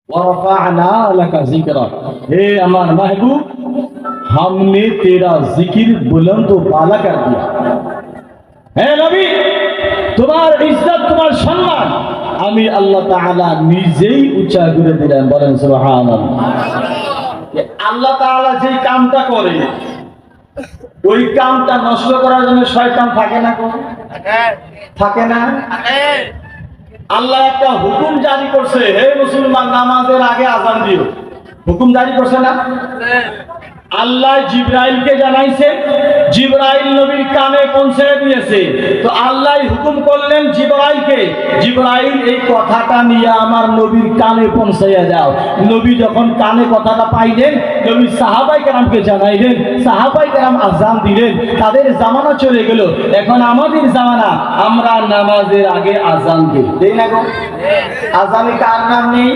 वरफ़अना लका ज़िक्रक, हे अमर महबूब, हमने तेरा जिक्र बुलंद व बाला कर दिया। हे नबी, तुम्हार इज्जत तुम्हार सम्मान আমি আল্লাহ তাআলা নিজেই উঁচা করে দিলেন। বলেন সুবহানাল্লাহ। আল্লাহ তাআলা যেই কামটা করে ওই কামটা নষ্ট করার জন্য শয়তান থাকে না? থাকে না? আল্লাহ একটা হুকুম জারি করছে, হে মুসলমান নামাজের আগে আযান দিও। হুকুম জারি করছে না? আল্লাহ জিবরাইলকে জানাইছে, জিবরাইল নবীর কানে পৌঁছে দিয়েছে। তো আল্লাহ হুকুম করলেন জিবরাইলকে, জিবরাইল এই কথাটা নিয়ে আমার নবীর কানে পৌঁছাইয়া যাও। নবী যখন কানে কথাটা পাইলেন, নবী সাহাবায়ে কেরামকে জানাইলেন, সাহাবায়ে কেরাম আযান দিলেন। তাদের জামানা চলে গেল, এখন আমাদের জামানা, আমরা নামাজের আগে আযান দিই। দেই না গো? আযানে কার নাম নেই?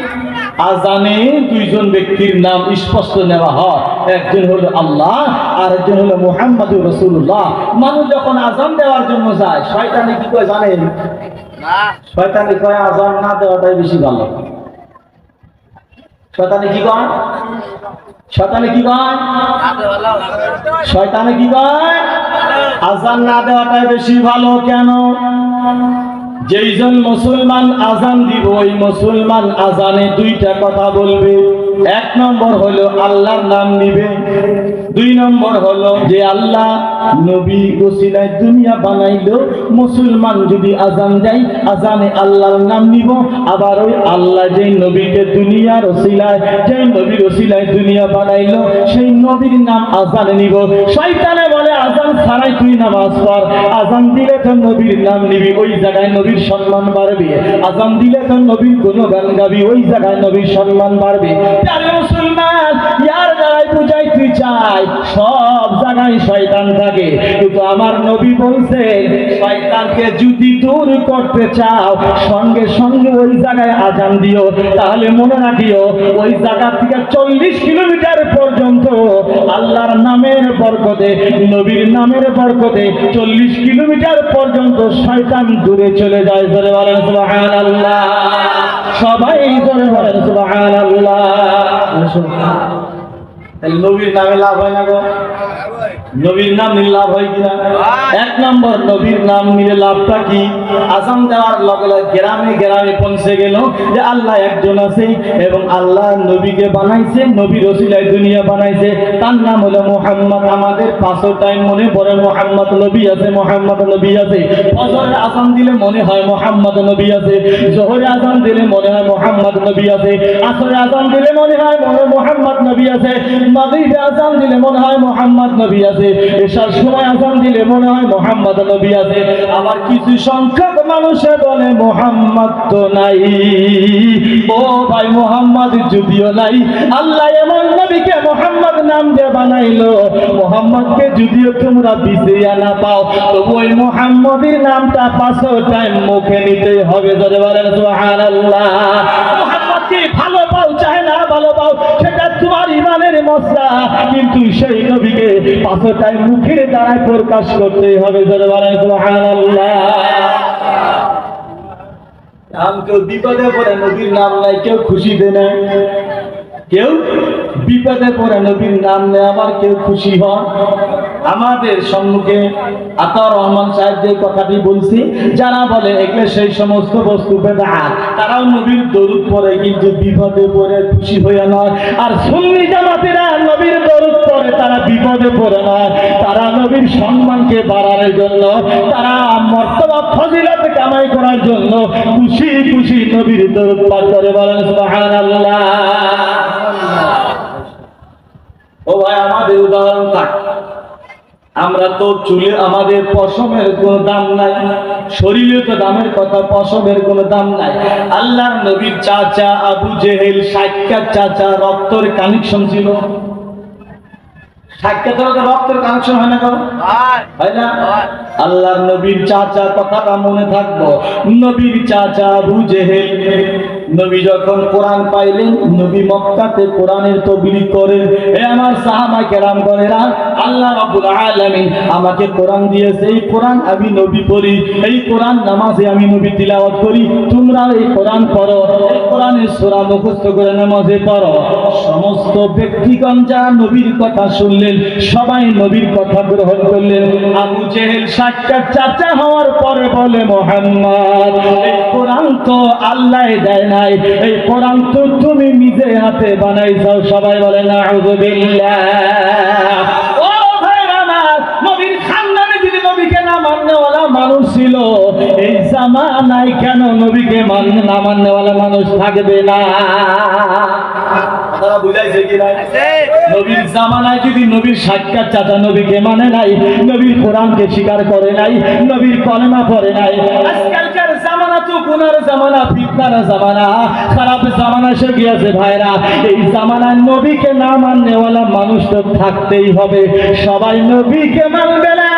আযানে দুইজন ব্যক্তির নাম স্পষ্ট নেওয়া হয়, একজন হলো আল্লাহ আর একজন হলো মুহাম্মদুর রাসূলুল্লাহ। মানুষ যখন আযান দেওয়ার জন্য যায়, শয়তানে কি কয় জানেন? না, শয়তানে কয় আযান না দেওয়াটাই বেশি ভালো। শয়তানে কি কয়? শয়তানে কি কয়? শয়তানে কি কয়? আযান না দেওয়াটাই বেশি ভালো। কেন? যেইজন মুসলমান আযান দিব, ওই মুসলমান আযানে দুইটা কথা বলবে। এক নম্বর হলো আল্লাহর নাম নিবে, দুই নম্বর হলো যে আল্লাহ নবী ওসিলায় দুনিয়া বানাইলো। মুসলমান যদি আযান দেয়, আযানে আল্লাহর নাম নিব, আবার ওই আল্লাহ যেই নবীকে দুনিয়ার ওসিলায়, যেই নবীর ওসিলায় দুনিয়া বানাইলো, সেই নবীর নাম আযানে নিব। শয়তানে বলে আযান ছাড়াই তুই নামাজ পড়, আযান দিলে তো নবীর নাম নিবি, ওই জায়গায় নবীর সম্মান বাড়বে। আযান দিলে তো নবীর গুণগান গাবি, ওই জায়গায় নবীর সম্মান বাড়বে। আরে মুসলমান, ইয়ার জায়গায় বুঝাই তুই চাই, সব জায়গায় শয়তান থাকে, কিন্তু আমার নবী বলছেন শয়তানকে যদি দূর করতে চাও, সঙ্গে সঙ্গে ওই জায়গায় আযান দিও। তাহলে মনে রাখিও, ওই জায়গা থেকে 40 কিলোমিটার পর্যন্ত আল্লাহর নামের বরকতে, নবীর নামের বরকতে 40 কিলোমিটার পর্যন্ত শয়তান দূরে চলে যায়। জোরে বলেন সুবহানাল্লাহ। সবাই জোরে বলেন সুবহানাল্লাহ। তাহলে নবীর নামে লাভ হয় না গো? নবীর নাম নিলে লাভ হয় কিনা? এক নম্বর, নবীর নাম নিলে লাভটা কি? আযান দেওয়ার লগে লগে গ্রামে গ্রামে পৌঁছে গেল যে আল্লাহ একজন আছে এবং আল্লাহ নবীকে বানাইছে, নবীর ওসিলায় দুনিয়া বানাইছে, তার নাম হলো মুহাম্মদ। আমাদের 5 টাইম মনে পড়ে মুহাম্মদ নবী আছে, মুহাম্মদ নবী আছে। ফজরের আযান দিলে মনে হয় মুহাম্মদ নবী আছে, যোহরের আযান দিলে মনে হয় মুহাম্মদ নবী আছে, আসরের আযান দিলে মনে হয় মুহাম্মদ নবী আছে, মাগরিবের আযান দিলে মনে হয় মুহাম্মদ নবী আছে, এশার সময় আযান দিলে মনে হয় মুহাম্মদ নবী আছে। আবার কিছু সংখ্যক মানুষে বলে মুহাম্মদ তো নাই। ও ভাই, মুহাম্মদ যদিও নাই, আল্লাহ এমন নবীকে মুহাম্মদ নাম দিয়ে বানাইলো, মুহাম্মদকে যদিও তোমরা বিছরিয়া না পাও, তবু ওই মুহাম্মদের নামটা 5 টাইম মুখে নিতেই হবে। জোরে বলেন সুবহানাল্লাহ। মুহাম্মদকে ভালো পাও চাহে না ভালো পাও, সেটা তোমার ইমানের মশলা, কিন্তু সেই নবীকে 5 টাইম মুখের দ্বারাই প্রকাশ করতে হবে। জোরে বলেন সুবহানাল্লাহ। কেউ বিপদে পড়ে নবীর নাম নাই, কেউ খুশিতে নেয়, কেউ বিপদে পড়ে নবীর নাম নেয়, আবার কেউ খুশি হয়। আমাদের সম্মুখে আতাউর রহমান সাহেব যে কথাটি বলছি, যারা বলে এগুলো সেই সমস্ত বস্তু বেদাত, তারাও নবীর দরুদ পড়ে কিন্তু বিপদে পড়ে খুশি হয়ে নয়। আর সুন্নি জামাতিরা নবীর দরুদ পড়ে, তারা বিপদে পড়ে নয়, তারা নবীর সম্মানকে বাড়ানোর জন্য, তারা মর্তবা ফজিলত কামাই করার জন্য খুশি খুশি নবীর দরুদ পাঠ করে। বলেন সুবহানাল্লাহ। ও ভাই, আমাদের উদাহরণ থাক, আমরা তো চুলে আমাদের পশমের কোনো দাম নাই, শরীরে তো দামের কথা, পশমের কোনো দাম নাই। আল্লাহর নবীর চাচা আবু জেহেল, সাক্ষাৎ চাচা, রক্তের কানেকশন ছিল। সাক্ষাৎ রক্তের কানেকশন হয় না? হয় না? আল্লাহর নবীর চাচা, কথাটা মনে থাকবো, নবীর চাচা আবু জেহেল নবী যখন কোরআন পাইলেন, নবী মক্কাতে কোরআনের তাবলীগ করেন। হে আমার সাহাবায়ে কেরাম বলেরা, আল্লাহ রাব্বুল আলামিন আমাকে কোরআন দিয়েছে, এই কোরআন আমি নবী পড়ি, এই কোরআন নামাজে আমি নবী তিলাওয়াত করি, তোমরা এই কোরআন পড়ো, এই কোরআনের সূরা মুখস্থ করে নামাজে পড়ো। সমস্ত ব্যক্তিগণ যারা নবীর কথা শুনলেন, সবাই নবীর কথা গ্রহণ করলেন। আবু জেহেল 60টার চাচা হওয়ার পরে বলে, মুহাম্মদ, এই কোরআন তো আল্লাহ দেয় নাই, এই কোরআন তো তুমি নিজে হাতে বানাইছো। সবাই বলে নাউযুবিল্লাহ। ও ভাইরা আমার, নবীর খানদানে যদি নবীকে না মাননেওয়ালা মানুষ ছিল, এই জামানায় কেন নবীকে না মাননেওয়ালা মানুষ থাকবে না? তারা বুঝাইছে কি না? নবীর জামানায় যদি নবীর 60টার চাচা নবীকে মানে নাই, নবীর কোরআনকে স্বীকার করে নাই, নবীর কলেমা পড়ে নাই, আজকালকার জামানা তো গুনার জামানা, ফিতনার জামানা, খারাপ জামানা এসে গিয়েছে ভাইরা। এই জামানায় নবীকে না মাননেওয়ালা মানুষ তো থাকতেই হবে। সবাই নবীকে মানবে না।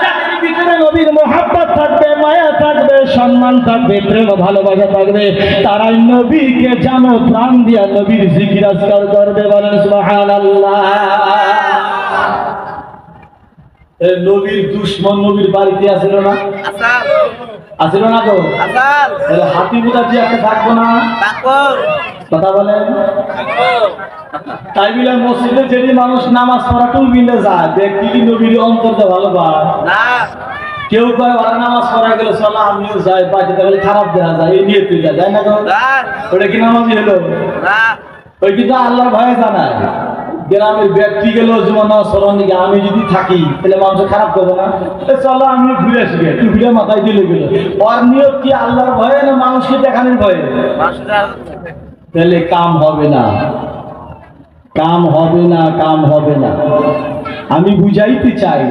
যাদের ভিতরে নবীর মহব্বত থাকবে, মায়া থাকবে, সম্মান থাকবে, প্রেম ভালোবাসা থাকবে, তারাই নবীকে জানো প্রাণ দিয়া নবীর জিকির আজকার করবে। বলেন সুবহানাল্লাহ। নবীর দুশমন নবীর বাড়িতে আসিল না? আসিল না তো? হাতি বুঝা যে একটা থাকবো না? কথা বলেন। তাই বলে মসজিদে যেটি মানুষ নামাজ পড়া টুবিলে যায়, ব্যক্তি কি নবীর অন্তরটা ভালো পায় না? কেউ কয় ওরা নামাজ পড়া গেল, চলো আমিও যাই, বাড়িতে তাহলে খারাপ দেখা যায়, এই নিয়ে তুই যায় না তো? ওটা কি নামাজি হলো? ওই কিন্তু আল্লাহর ভয়ে জানায়। গ্রামের ব্যক্তি গেল জমানা সরণ দিকে, আমি যদি থাকি তাহলে মানুষ খারাপ করবো না, চলো আমি ঘুরে আসবে, তুই ঘুরে মাথায় দিলে গেল। ওর নিয়োগ কি আল্লাহর ভয়ে না মানুষকে দেখানোর ভয়ে? তাহলে কাম হবে না, কাম হবে না, কাম হবে না। আমি বুঝাইতে চাই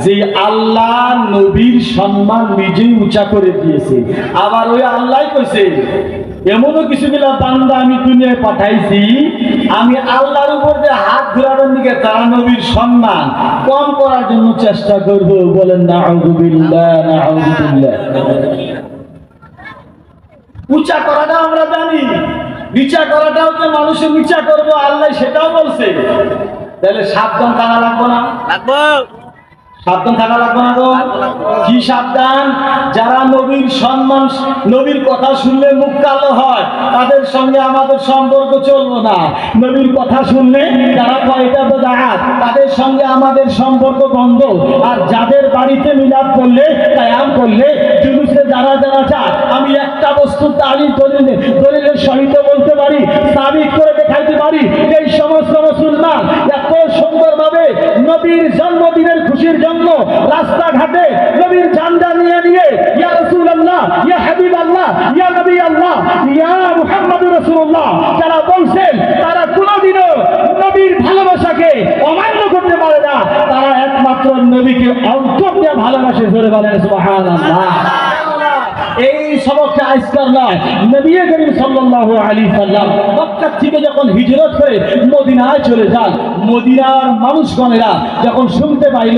যে আল্লাহ নবীর সম্মান নিজেই উঁচা করে দিয়েছে। আবার ওই আল্লাহ কইছে, এমনও কিছু গুলা বান্দা আমি দুনিয়ায় পাঠাইছি, আমি আল্লাহর উপর যে হাত ঘোরানোর দিকে তারা নবীর সম্মান কম করার জন্য চেষ্টা করব। বলেন নাউযুবিল্লাহ, নাউযুবিল্লাহ। উঁচা করাটা আমরা জানি, নিচা করাটাও যে মানুষের নিচা করবো আল্লাহ সেটাও বলছে। তাহলে সাবধান থাকা লাগবো না? লাগবো। সাবধান থাকা লাগবে না তো? কি সাবধান? যারা নবীর সম্মান, নবীর কথা শুনলে মুখ কালো হয়, তাদের সঙ্গে আমাদের সম্পর্ক চলবো না। নবীর কথা শুনলে যারা কয়টা বেদাত, তাদের সঙ্গে আমাদের সম্পর্ক বন্ধ। আর যাদের বাড়িতে মিলাদ করলে, কায়াম করলে, জুলুসে যারা যারা চায়, আমি একটা বস্তু তালি দলিলের সহিত বলতে পারি, সাবিত করে দেখাইতে পারি, এই সমস্ত মুসলমান এত সুন্দরভাবে নবীর জন্মদিনের খুশির জন্য রাস্তাঘাটে নবীর ঝান্ডা নিয়ে নিয়ে ইয়া রাসূলুল্লাহ, ইয়া হাবিবাল্লাহ, ইয়া নবী আল্লাহ, ইয়া মুহাম্মাদুর রাসূলুল্লাহ যারা বলছেন, তারা কোনোদিনও নবীর ভালোবাসাকে অমান্য করতে পারে না। তারা একমাত্র নবীকে অন্তর দিয়ে ভালোবাসে। জোরে বলেন সুবহানাল্লাহ। এই সবকটা আজকাল নয়, নবী করিম সাল্লাল্লাহু আলাইহি সাল্লাম মক্কা থেকে যখন হিজরত করে মদিনায় চলে যান, মদিনার মানুষগণেরা যখন শুনতে পাইল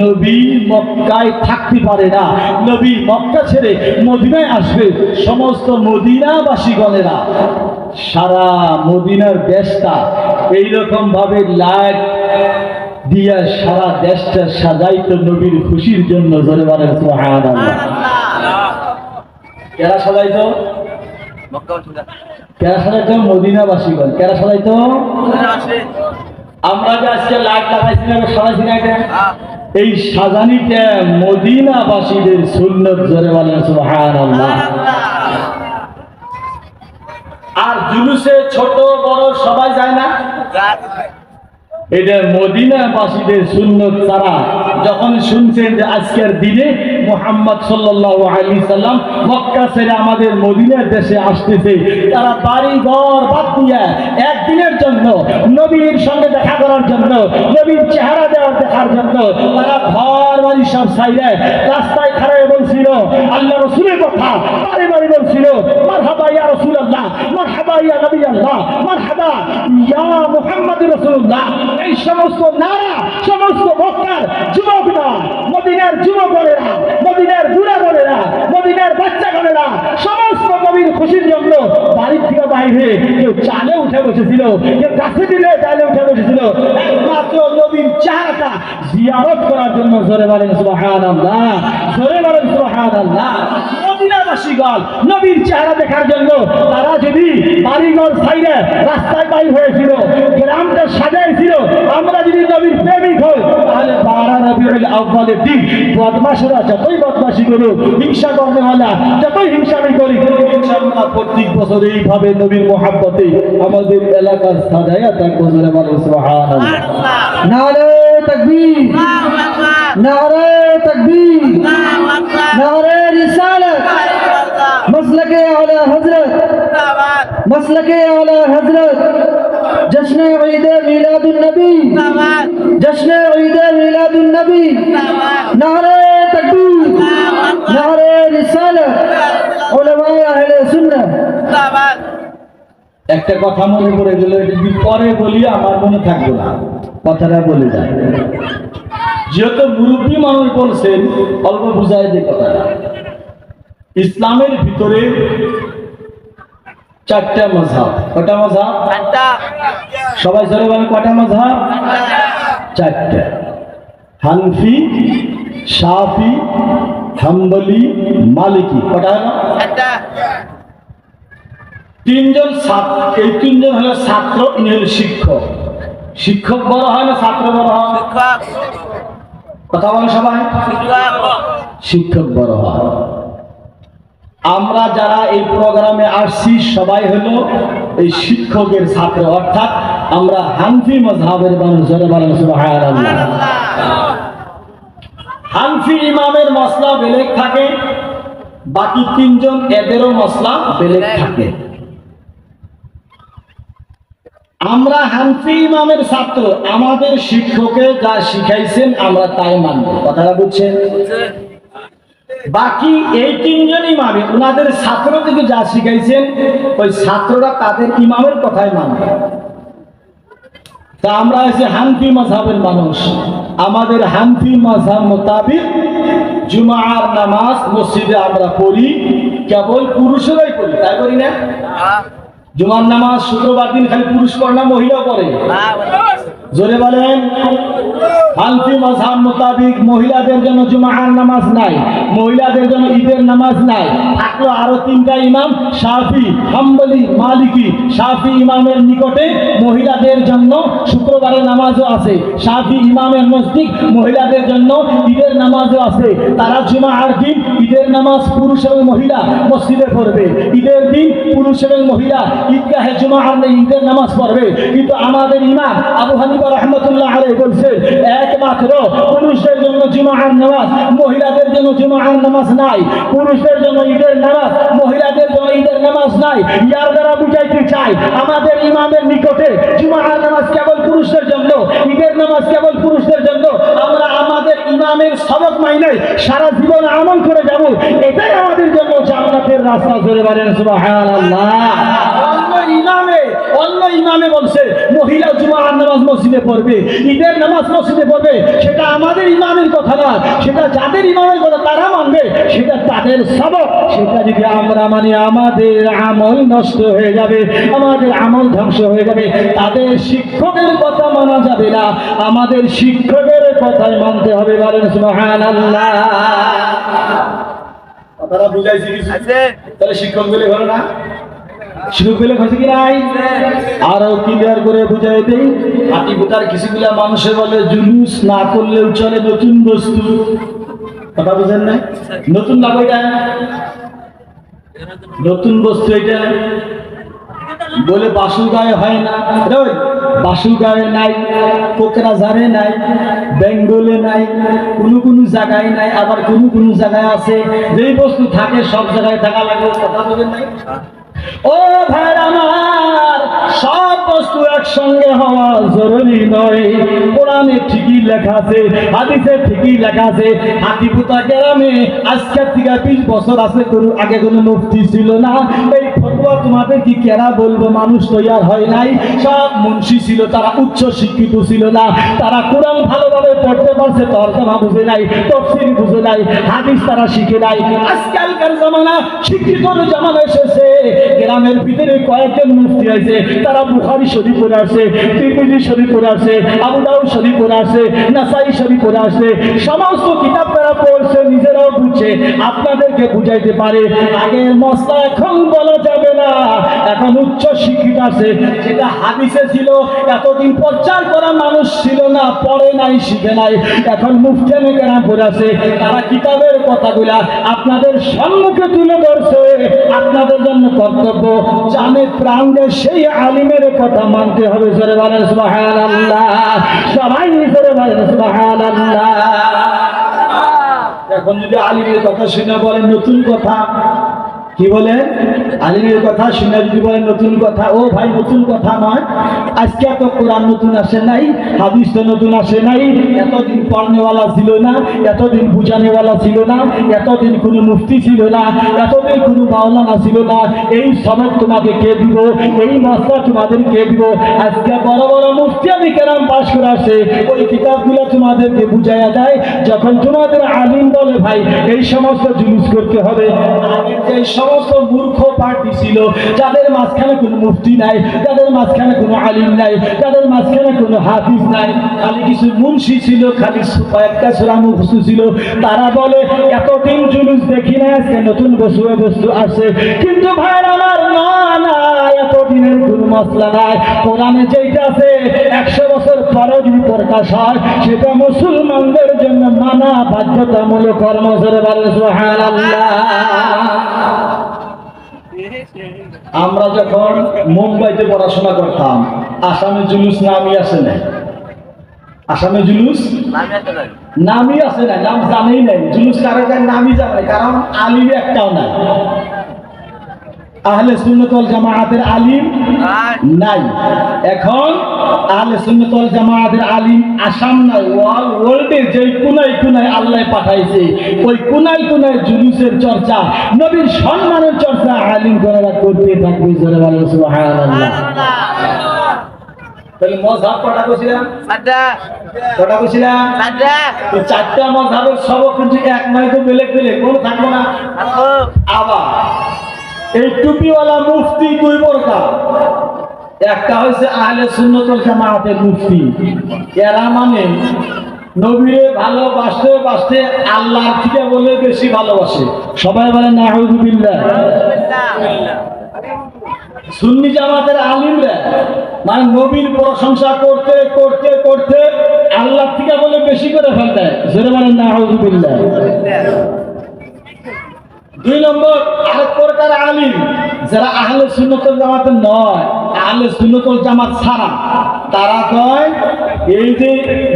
নবী মক্কায় থাকতে পারে না, নবী মক্কা ছেড়ে মদিনায় আসবে, সমস্ত মদিনাবাসীগণেরা সারা মদিনার দেশটা এইরকম ভাবে লাইট দিয়া সারা দেশটা সাজাইতো নবীর খুশির জন্য। জোরে বলেন সুবহানাল্লাহ। কেরা সাজাইতো? কেরা সাজাইতো? মদিনাবাসীগণ। কেরা সাজাইতো? আমরা যে আজকে লাইট লাগাইছি না, সাজাইছি না, এটা এই সাজানিটা মদিনাবাসীদের সুন্নত। জোরে বলেন সুবহানাল্লাহ। আর জুলুসে ছোট বড় সবাই যায় না, এটা মদিনাবাসীদের সুন্নত। তারা যখন শুনছেন যে আজকের দিনে মুহাম্মদ সাল্লাল্লাহু আলাইহি সাল্লাম মক্কা ছেড়ে আমাদের মদিনার দেশে আসতেছে, তারা বাড়ি ঘর বাদ দিয়ে একদিনের জন্য নবীর সঙ্গে দেখা করার জন্য, নবীর চেহারা দেখার জন্য তারা ঘর বাড়ি সব ছাইরে রাস্তায় খাড়ায় বলছিল আল্লাহ রাসূলের কথা, বাড়ি বাড়ি বলছিল মারহাবা ইয়া রাসূলুল্লাহ, মারহাবা ইয়া নবী আল্লাহ, মারহাবা ইয়া মুহাম্মাদুর রাসূলুল্লাহ। এই সমস্ত নারা সমস্ত মক্কার যুবক না, মদিনার যুবকেরা, মদিনার বুড়াগণেরা, মদিনার বাচ্চাগণেরা সমস্ত নবীর খুশির জন্য বাড়ির থেকে বাইরে কেউ চালে উঠে বসেছিল, কেউ গাছে দিলে চালে উঠে বসেছিল, একমাত্র নবীর চেহারাটা জিয়ারত করার জন্য। জোরে বলেন সুবহানাল্লাহ, জোরে বলেন সুবহানাল্লাহ। মদিনাবাসীগণ নবীর চেহারা দেখার জন্য তারা যদি বাড়িঘর ছাইরে রাস্তায় বাইর হয়েছিল, গ্রামটা সাজাইছিল। আমরা যদি নবীর প্রেমিক হই তাহলে 12 রবিউল আউয়ালের দিন বদমাশরা যতই বদমাশি করুক, হিংসা করবে না যতই হিংসামি করি, ইনশাআল্লাহ প্রত্যেক বছর এইভাবে নবীর মহব্বতে আমাদের এলাকার সাজায়া থাকবো। জোরে বলেন সুবহানাল্লাহ। নারে তাকবীর, নারে তাকবীর, নারে রিসালাত, मसलके आला हजरत, मसलके आला हजरत, जश्न ईद मिलादुन नबी, जश्न ईद मिलादुन नबी, नारे तकबीर, नारे रिसालत, उलमाए अहले सुन्नह। একটা কথা মনে পড়ে গেল, যদি পরে বলি আমার মনে থাকবে না, কথাটা বলে যায়। যেহেতু মুরব্বী মানুষ বলছেন, অল্প বুঝায় যে কথাটা, ইসলামের ভিতরে 4টা মাযহাব। কয়টা মাযহাব? 4টা। সবাই জোরে বলেন কয়টা মাযহাব? 4টা। হানফি, শাফি, হাম্বলি, মালিকি। কয়টা হলো? 4টা। তিনজন ছাত্র, এই তিনজন হলো ছাত্র, ইনি হলো শিক্ষক। শিক্ষক বড় হয় না ছাত্র বড় হয়? শিক্ষক। কথা বলে সবাই? শিক্ষক বড় হয়। আমরা যারা এই প্রোগ্রামে আসছি সবাই হলো এই শিক্ষকের ছাত্র, অর্থাৎ আমরা হানফি মাযহাবের মানুষ। জোরে বলেন সুবহানাল্লাহ। হানফি ইমামের মসলা বেলেগ থাকে, বাকি তিনজন এদেরও মসলা বেলেগ থাকে। আমরা হানফি ইমামের ছাত্র, আমাদের শিক্ষকে যা শিখাইছেন আমরা তাই মানব। কথাটা বুঝছেন? বাকি এই তিনজন ইমামে ওনাদের ছাত্র থেকে যা শিখাইছেন ওই ছাত্ররা তাদের ইমামের কথাই মানবে। তা আমরা এসে হানফি মাযহাবের মানুষ, আমাদের হানফি মাযহাব মোতাবিক জুমার নামাজ মসজিদে আমরা পড়ি, কেবল পুরুষেরাই পড়ি, তাই করি না? জুমার নামাজ শুক্রবার দিন খালি পুরুষ পড়ে না, মহিলা পড়ে? জোরে বলেন। হানফি মাযহাব মোতাবিক মহিলাদের জন্য জুমার নামাজ নাই, মহিলাদের জন্য ঈদের নামাজ নাই। থাকলো আরো 3টা ইমাম, শাফি, হাম্বলি, মালিকি। শাফি ইমামের নিকটে মহিলাদের জন্য শুক্রবারের নামাজও আছে, শাফি ইমামের মসজিদ মহিলাদের জন্য ঈদের নামাজও আছে। তারা জুমার দিন ঈদের নামাজ পুরুষ এবং মহিলা মসজিদে পড়বে, ঈদের দিন পুরুষ এবং মহিলা ঈদগাহে জুমার ঈদের নামাজ পড়বে। কিন্তু আমাদের ইমাম আবু হানিফা রাহমাতুল্লাহ আলাইহি বলছেন একমাত্র পুরুষদের জন্য জুমার নামাজ, মহিলাদের জন্য জুমার নামাজ নাই। পুরুষদের জন্য ঈদের নামাজ, মহিলাদের জন্য ঈদের নামাজ নাই। ইয়ার দ্বারা বুঝাইতে চাই আমাদের ইমামের নিকটে জুমার নামাজ কেবল পুরুষদের জন্য, ঈদের নামাজ কেবল পুরুষদের জন্য। আমরা আমাদের ইমামের সবক মাইনে সারা জীবন আমল করে যাব, এটাই আমাদের জন্য জান্নাতের রাস্তা। জোরে বলেন সুবহানাল্লাহ। অন্য ইমামে বলছে মহিলা জুমার নামাজ মসজিদে পড়বে, ঈদের নামাজ মসজিদে পড়বে, সেটা আমাদের ইমামের কথা না, সেটা যাদের ইমামের কথা তারা মানবে, সেটা তাদের সবক। সেটা যদি আমরা মানি আমাদের আমল নষ্ট হয়ে যাবে, আমাদের আমল ধ্বংস হয়ে যাবে। তাদের শিক্ষকের কথা মানা যাবে না, আমাদের শিক্ষকের কথাই মানতে হবে। বলেন সুবহানাল্লাহ। কথাটা বুঝাইছি কিছু? তাহলে শিক্ষক বলে হলো না? শিক্ষক বলে হয়েছে কি নাই? আরো ক্লিয়ার করে বুঝাই দেই। হাতি বুতার কিছুগুলা মানুষে বলে জুলুস না করলেও চলে, নতুন বস্তু। কথা বুঝেন না? নতুন না কইটা নতুন বস্তু, এটা বলে বাসুর গায়ে হয় না, বাসুর গায়ে নাই, কোকরাঝাড়ে নাই, বেঙ্গলে নাই, কোনো জায়গায় নাই, আবার কোনো জায়গায় আছে। যেই বস্তু থাকে সব জায়গায় থাকা লাগবে। কথা বলেন নাই? ও ভাই আমার, সব বস্তু একসঙ্গে হওয়া জরুরি নয়। কোরআনে ঠিকই লেখা আছে, হাদিসে ঠিকই লেখা আছে, হাতিপুতা গ্রামে আজকের থেকে 20 বছর আছে আগে কোনো মুফতি ছিল না। এই ফতোয়া তোমাদের কি কেরা বলবো? মানুষ তৈয়ার হয় নাই, সব মুন্সি ছিল, তারা উচ্চ শিক্ষিত ছিল না, তারা কোরআন ভালোভাবে পড়তে পারছে, তর্জমা বুঝে নাই, তাফসীর বুঝে নাই, হাদিস তারা শিখে নাই। আজকালকার জামানা শিক্ষিতর জামানা এসেছে, গ্রামের ভিতরে কয়েকজন মুফতি আছে, তারা বুখারী শরীফ পড়ে আসছে, তিরমিজি শরীফ পড়ে আসছে, আবু দাউদ শরীফ পড়ে আসছে, নাসাই শরীফ পড়ে আসছে, সমস্ত কিতাব তারা পড়ছে, নিজেরাও বুঝছে, আপনাদেরকে বুঝাইতে পারে। আগের মশলা এখন বলা যাবে না, এখন উচ্চ শিক্ষিত আছে। যেটা হাদিসে ছিল এতদিন প্রচার করা মানুষ ছিল না, পড়ে নাই, শিখে নাই, এখন মুফতি কেরাম পড়ে আছে, তারা কিতাবের কথাগুলা আপনাদের সম্মুখে তুলে ধরছে। আপনাদের জন্য কর্তব্য জানে প্রাণে সেই আলিমের কথা মানতে হবে। জোরে বলেন সুবহানাল্লাহ, সবাই জোরে বলেন সুবহানাল্লাহ। এখন যদি আলিমের কথা শুনে বলেন নতুন কথা, কি বলেন? আলিমের কথা শুনে যদি বলেন নতুন কথা, ও ভাই নতুন কথা নয়, আজকে তো কোরআন নতুন আসে নাই, হাদিস তো নতুন আসে নাই, এতদিন পড়নেওয়ালা ছিল না, এতদিন বুঝানেওয়ালা ছিল না, এতদিন কোনো মুফতি ছিল না, এতদিন কোনো মাওলানা ছিল না। এই সবক তোমাকে কে দিব? এই মাসলা তোমাদের কে দিব? আজকে বড় বড় মুফতি আমি কেরাম পাশ করে আসে, ওই কিতাবগুলো তোমাদেরকে বুঝাইয়া দেয়। যখন তোমাদের আলিম বলে ভাই এই সমস্ত জুলুস করতে হবে, আগের যে সমস্ত মূর্খ পার্টি ছিল, যাদের মাঝখানে কোনো মুফতি নাই, যাদের মাঝখানে কোনো আলিম নাই, যাদের মাঝখানে কোনো হাফিজ নাই, খালি কিছু মুন্সি ছিল, খালি কয়েকটা সূরা মুখস্থ ছিল, তারা বলে এতদিন জুলুস দেখি না, আজকে নতুন বস্তু আসে। কিন্তু ভাই আমার না না, এতদিনের কোনো মশলা নাই। কোরআনে যেটা আছে 100 বছর পরে যদি প্রকাশ হয়, সেটা মুসলমানদের জন্য মানা বাধ্যতামূলক কর্ম। জোরে বলেন সুবহানাল্লাহ। আমরা যখন মুম্বাইতে পড়াশোনা করতাম, আসামে জুলুস নামই আসে না, আসামে জুলুস নামই আসে না, নাম জানেই নাই, জুলুস কারো নামই জানে, কারণ আলিম একটাও নাই। আহলে সুন্নাত ওয়াল জামাআতের আলিম নাই। এখন আহলে সুন্নাত ওয়াল জামাআতের আলিম আসাম নাই, ওয়ার্ল্ডে যে কোনায় কোনায় আল্লাহ পাঠাইছে, ওই কোনায় কোনায় জুলুসের চর্চা, নবীর সম্মানের চর্চা আলিম করা করতে থাকবে। জোরে বলেন সুবহানাল্লাহ। তাহলে মযহাব কটা কইছিলাম? চারটা। কটা কইছিলাম? চারটা। তো চারটা মযহাবের সবক কিন্তু এক নয়, তো বেলেগ বেলেগ কোন থাকবো না। আবার এই টুপিওয়ালা মুফতি দুই প্রকার, একটা হচ্ছে আহলে সুন্নাত ওয়াল জামাআতের মুফতি, এরা মানে নবীরে ভালোবাসতে বাসতে আল্লাহর থেকে বলে বেশি ভালোবাসে। সবাই বলেন নাউযুবিল্লাহ। সুন্নি জামাতের আলিমরা মানে নবীর প্রশংসা করতে করতে করতে আল্লাহর থেকে বলে বেশি করে ফেলতে। জোরে বলেন নাউযুবিল্লাহ। দুই নম্বর আরেক প্রকার আলিম, যারা আহলে সুন্নাত ওয়াল জামাতের নয়, আহলে সুন্নাত ওয়াল জামাত ছাড়া, তারা কয় এই যে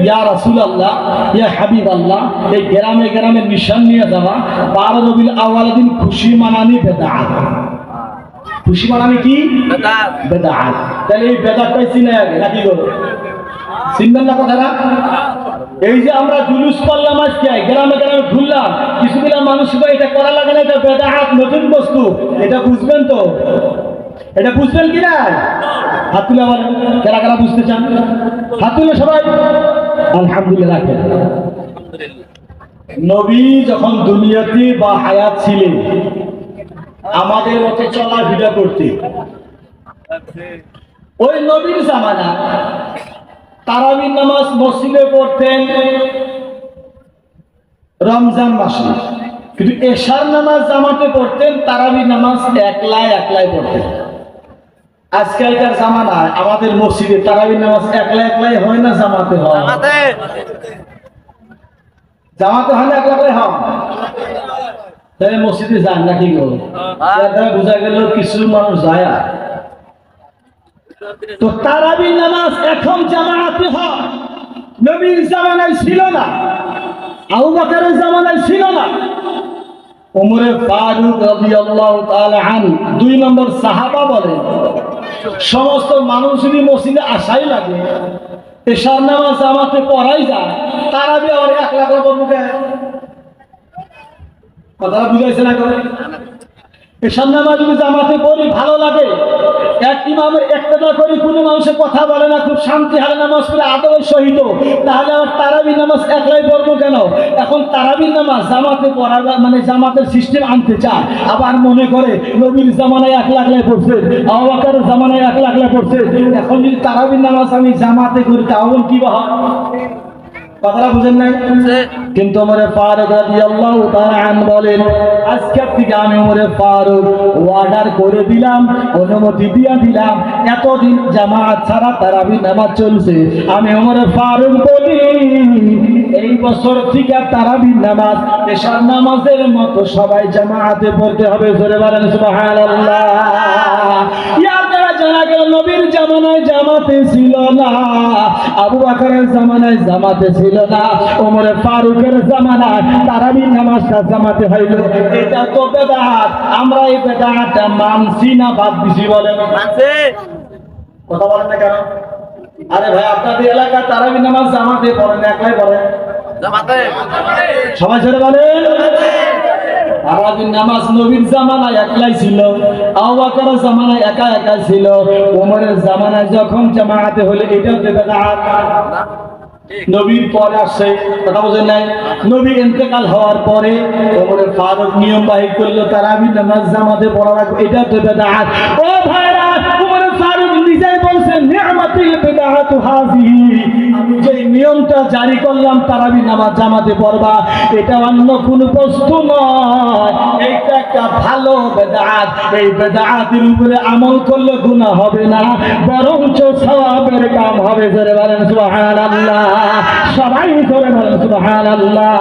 ইয়া রাসূলুল্লাহ, ইয়া হাবিবাল্লাহ, এই গ্রামে গ্রামে নিশান নিয়ে যাওয়া, 12 রবিউল আউয়াল দিন খুশি মানানি বেদাত। খুশি মানানি কি? বেদাত। বেদাত। তাহলে এই বেদাতটাই চিনে আগে নাকি গো? চিনবেন না কথাটা? এই যে আমরা জুলুস করলাম, আজকে গ্রামে গ্রামে ঘুরলাম, কিছুগুলা মানুষ এটা করা লাগে না, এটা বেদাত, নতুন বস্তু, এটা বুঝবেন তো? এটা বুঝবেন কি না? হাত তুলে বলেন, কারা কারা বুঝতে চান? হাত তুলে সবাই। আলহামদুলিল্লাহ। নবী যখন দুনিয়াতে বা হায়াত ছিলেন, আমাদের মতো চলাফেরা করতে, ওই নবীর জামানা তারাবির নামাজ মসজিদে পড়তেন রমজান মাসে, কিন্তু এশার নামাজ জামাতে পড়তেন, তারাবির নামাজ একলাই একলাই পড়তেন। আজকালকার জামানায় আমাদের মসজিদে তারাবির নামাজ একলাই একলাই হয় না জামাতে হয়? জামাতে হয় না একলা একলাই হয়? তাহলে মসজিদে যান নাকি গো? বোঝা গেল কিছু মানুষ যায়। তো তারাবির নামাজ এখন জামাতে হয়, নবীর জামানায় ছিল না, আবু বকরের জামানায় ছিল না। ওমরে ফারুক রাদিয়াল্লাহু তাআলা আনহু 2 নম্বর সাহাবা বলেন, সমস্ত মানুষেরই মসজিদে আসাই লাগে, এশার নামাজ জামাতে পড়াই যায়, তারাবি আর 1 লাখ মুখে কথা বুঝাইছে না করে। এশার নামাজ যদি জামাতে পড়ি ভালো লাগে, এক ইমামের ইক্তেদা করি, কোনো মানুষের কথা বলে না, খুব শান্তি হারে নামাজ পড়ে আদবের সহিত, তাহলে আবার তারাবি নামাজ একলাই পড়বো কেন? এখন তারাবি নামাজ জামাতে পড়ার মানে জামাতের সিস্টেম আনতে চায়, আবার মনে করে নবীর জামানায় 1 লাখ পড়ছে, আবু বকরের জামানায় 1 লাখ পড়ছে, এখন যদি তারাবি নামাজ আমি জামাতে করি তাহলে কি হয়? কথাটা বুঝেন নাই? কিন্তু ওমরে ফারুক রাদিয়াল্লাহু তাআলা আনহু বলেন, আজকের থেকে আমি ওমরে ফারুক অর্ডার করে দিলাম, অনুমতি দিয়ে দিলাম, এতদিন জামাত ছাড়া তারাবি নামাজ চলছে, আমি ওমরে ফারুক বলি এই বছর থেকে তারাবি নামাজ এশার নামাজের মতো সবাই জামাতে পড়তে হবে। জোরে বলেন সুবহানাল্লাহ। ইয়ার দ্বারা জানা গেল নবীর জামানায় জামাতে ছিল না, আবু বকরের জামানায় জামাতে ছিল না, ওমরে ফারুকের জামানায় তারাবি নামাজটা জামাতে হইল। এটা তো বেদাত, আমরা এই বেদাতটা মানছি না বাদ দিছি? বলেন মানছে, কথা বলেন না কেন? আরে ভাই, আপনাদের এলাকা তারাবি নামাজ জামাতে পড়েন না একলাই পড়েন? জামাতে। সবাই ছেড়ে বলেন তারাবি নামাজ নবীর জামানায় একলাই ছিল, আবু বকরের জামানায় একা একা ছিল, ওমরের জামানায় যখন জামাতে হলো এটা বেদাত। নবীর পরে আসছে, কথা বোঝেন নাই? নবী ইন্তেকাল হওয়ার পরে ওমরে ফারুক নিয়ম বাহির করলো তারাবি নামাজ জামাতে পড়া রাখবো, এটা তো বেদাত। ও ভাইরা, ওমরে ফারুক নিজেই বলছেন নি'মাতিল বিদআতু হাযিহি, আমি যে নিয়মটা জারি করলাম তারাবি নামাজ জামাতে পড়বা, এটা অন্য কোনো বস্তু নয়, এটা একটা ভালো বেদাত। এই বেদাতের উপরে আমল করলে গুনাহ হবে না, বরঞ্চ সওয়াবের কাম হবে। জোরে বলেন সুবহানাল্লাহ। সবাই করে বলেন সুবহানাল্লাহ।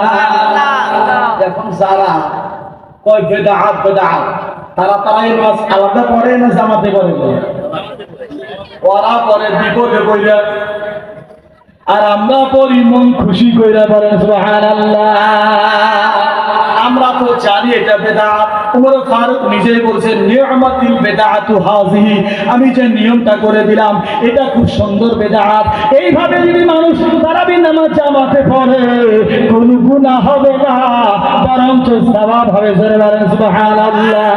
এখন যারা কয় বেদাত বেদাত, তারাই নামাজ আলাদা পড়ে না জামাতে পড়ে? ওরা পড়ে বিপদে পড়ে, আর আমরা পড়ি মন খুশি কইরা। বলেন সুবহানাল্লাহ। আমরা তো জানি এটা বেদাত। ওমর ফারুক নিজেই বলছেন নি'মাতিল বিদআতু হাযিহি, আমি যে নিয়মটা করে দিলাম এটা খুব সুন্দর বেদাত। এইভাবে যদি মানুষ তারাবি নামাজ জামাতে পড়ে কোনো গুনাহ হবে না, বরঞ্চ সওয়াব হবে। জোরে বলেন সুবহানাল্লাহ।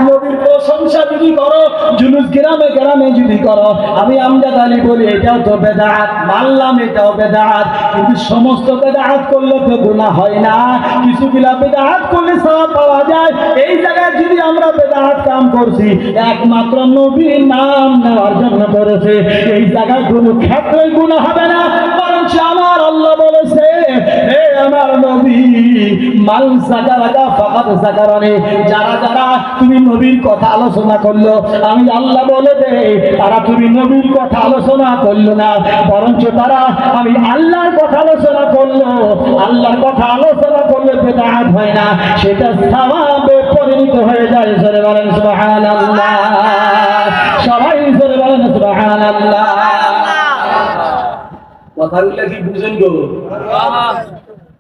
নবীর প্রশংসা যদি করো, জুলুস গ্রামে গ্রামে যদি করো, আমি আমজাদ আলী বলি এটাও তো বেদাত, মানলাম এটাও বেদাত, কিন্তু সমস্ত বেদাত করলে তো গুনাহ হয় না, কিছু কিলা বেদাত করলে সওয়াব পাওয়া যায়। এই জায়গায় যদি আমরা বেদাত কাম করছি একমাত্র নবীর নাম নেওয়ার জন্য করেছে, এই জায়গায় কোনো ক্ষেত্রে গুনাহ হবে না, বরঞ্চ আমার আল্লাহ বলেছে হে আমার নবী মান যাকারাকা ফাকাদ যাকারানি, যারা যারা তুমি নবীর কথা আলোচনা করলো, আমি আল্লাহ বলে দে তারা তুমি নবীর কথা আলোচনা করলো না, বরঞ্চ তারা আমি আল্লাহর কথা আলোচনা করলো। আল্লাহর কথা আলোচনা করলে বেদাত হয় না, সেটা সওয়াবে পরিণত হয়ে যায়। জোরে বলেন সুবহানাল্লাহ। সবাই জোরে বলেন সুবহানাল্লাহ। কথাগুলো কি বুঝেন গো?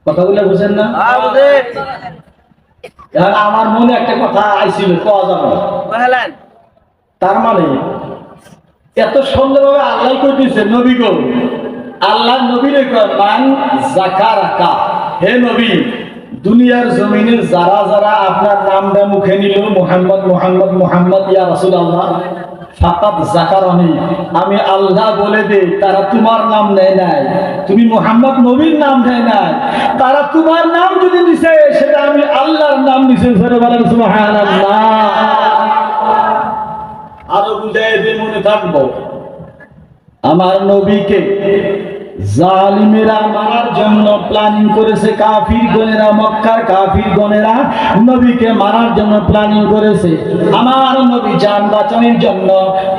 কথাগুলো বুঝেন না? আমার মনে একটা কথা আইছিল, কওয়া যাবে তার মানে এত সুন্দরভাবে আল্লাহ কইতেছে নবী গো, আল্লাহ নবীরে কয় মান যাকারাকা, হে নবী দুনিয়ার জমিনের যারা যারা আপনার নামটা মুখে নিল মুহাম্মদ মুহাম্মদ মুহাম্মদ ইয়া রাসূলুল্লাহ ফাকাদ যাকারানি, আমি আল্লাহ বলে দেই তারা তোমার নাম নেয় নাই, তুমি মুহাম্মদ নবীর নাম নেয় নাই, তারা তোমার নাম যদি নিছে সেটা আমি আল্লাহর নাম নিছে। জোরে বলেন সুবহানাল্লাহ। আরো বুঝাই দিয়ে মনে থাকবো, আমার নবীকে জালিমেরা মারার জন্য প্ল্যানিং করেছে, কাফির গণেরা, মক্কার কাফির গণেরা নবীকে মারার জন্য প্ল্যানিং করেছে। আমার নবী জান বাঁচানোর জন্য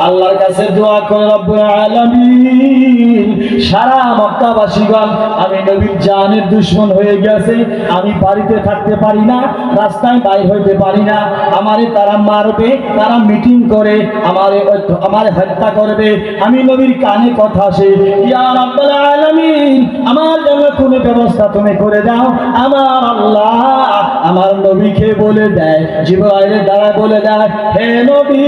আল্লাহর কাছে দোয়া করে রব্বুল আলামিন সারা মক্কাবাসীগণ আমি নবীর জানের দুশমন হয়ে গেছে, আমি বাড়িতে থাকতে পারি না, রাস্তায় বাইর হইতে পারি না, আমারে তারা মারবে, তারা মিটিং করে আমারে হত্যা করবে। আমি নবীর কানে কথা আসে, ইয়া রাব্বাল আলামিন আমার জন্য তুমি ব্যবস্থা তুমি করে দাও। আমার আল্লাহ আমার নবীকে বলে দেয়, জিবরাইলের দ্বারা বলে দেয়, হে নবী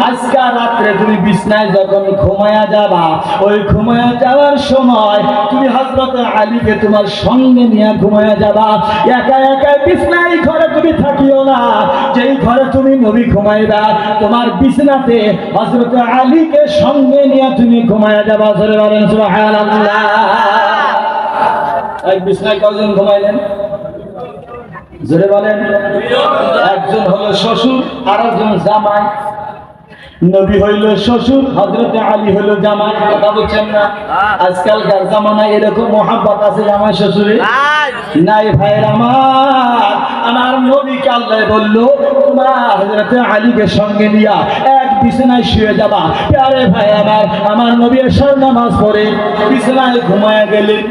আজকে রাত্রে তুমি বিছনায় যখন ঘুমায়া যাবা, ওই ঘুমায়া যাওয়ার সময় তুমি হযরত আলীকে তোমার সঙ্গে নিয়ে ঘুমায়া যাবা। একা একা বিছনায় ঘরে তুমি থাকিও না, যেই ঘরে তুমি নবী ঘুমাইবা তোমার বিছনাতে হযরত আলীকে সঙ্গে নিয়ে তুমি ঘুমায়া যাবা। জোরে বলেন সুবহানাল্লাহ। এক বিছনায় কয়জন ঘুমাইলেন? জোরে বলেন। একজন হলো শ্বশুর আর একজন জামাই। নবী হইল শ্বশুর, হযরত আলী হইল জামাই। কথা বলছেন না? আজকালকার জামানায় এরকম মহব্বত আছে জামাই শ্বশুরে? নাই ভাইয়ের আমার। আমার নবীকে আল্লাহ বলল তোমরা হযরত আলীকে সঙ্গে নিয়া এক বিছানায় শুয়ে যাবা। আরে ভাই আমার নবী এশার নামাজ পড়ে বিছানায় ঘুমায়া গেলেন।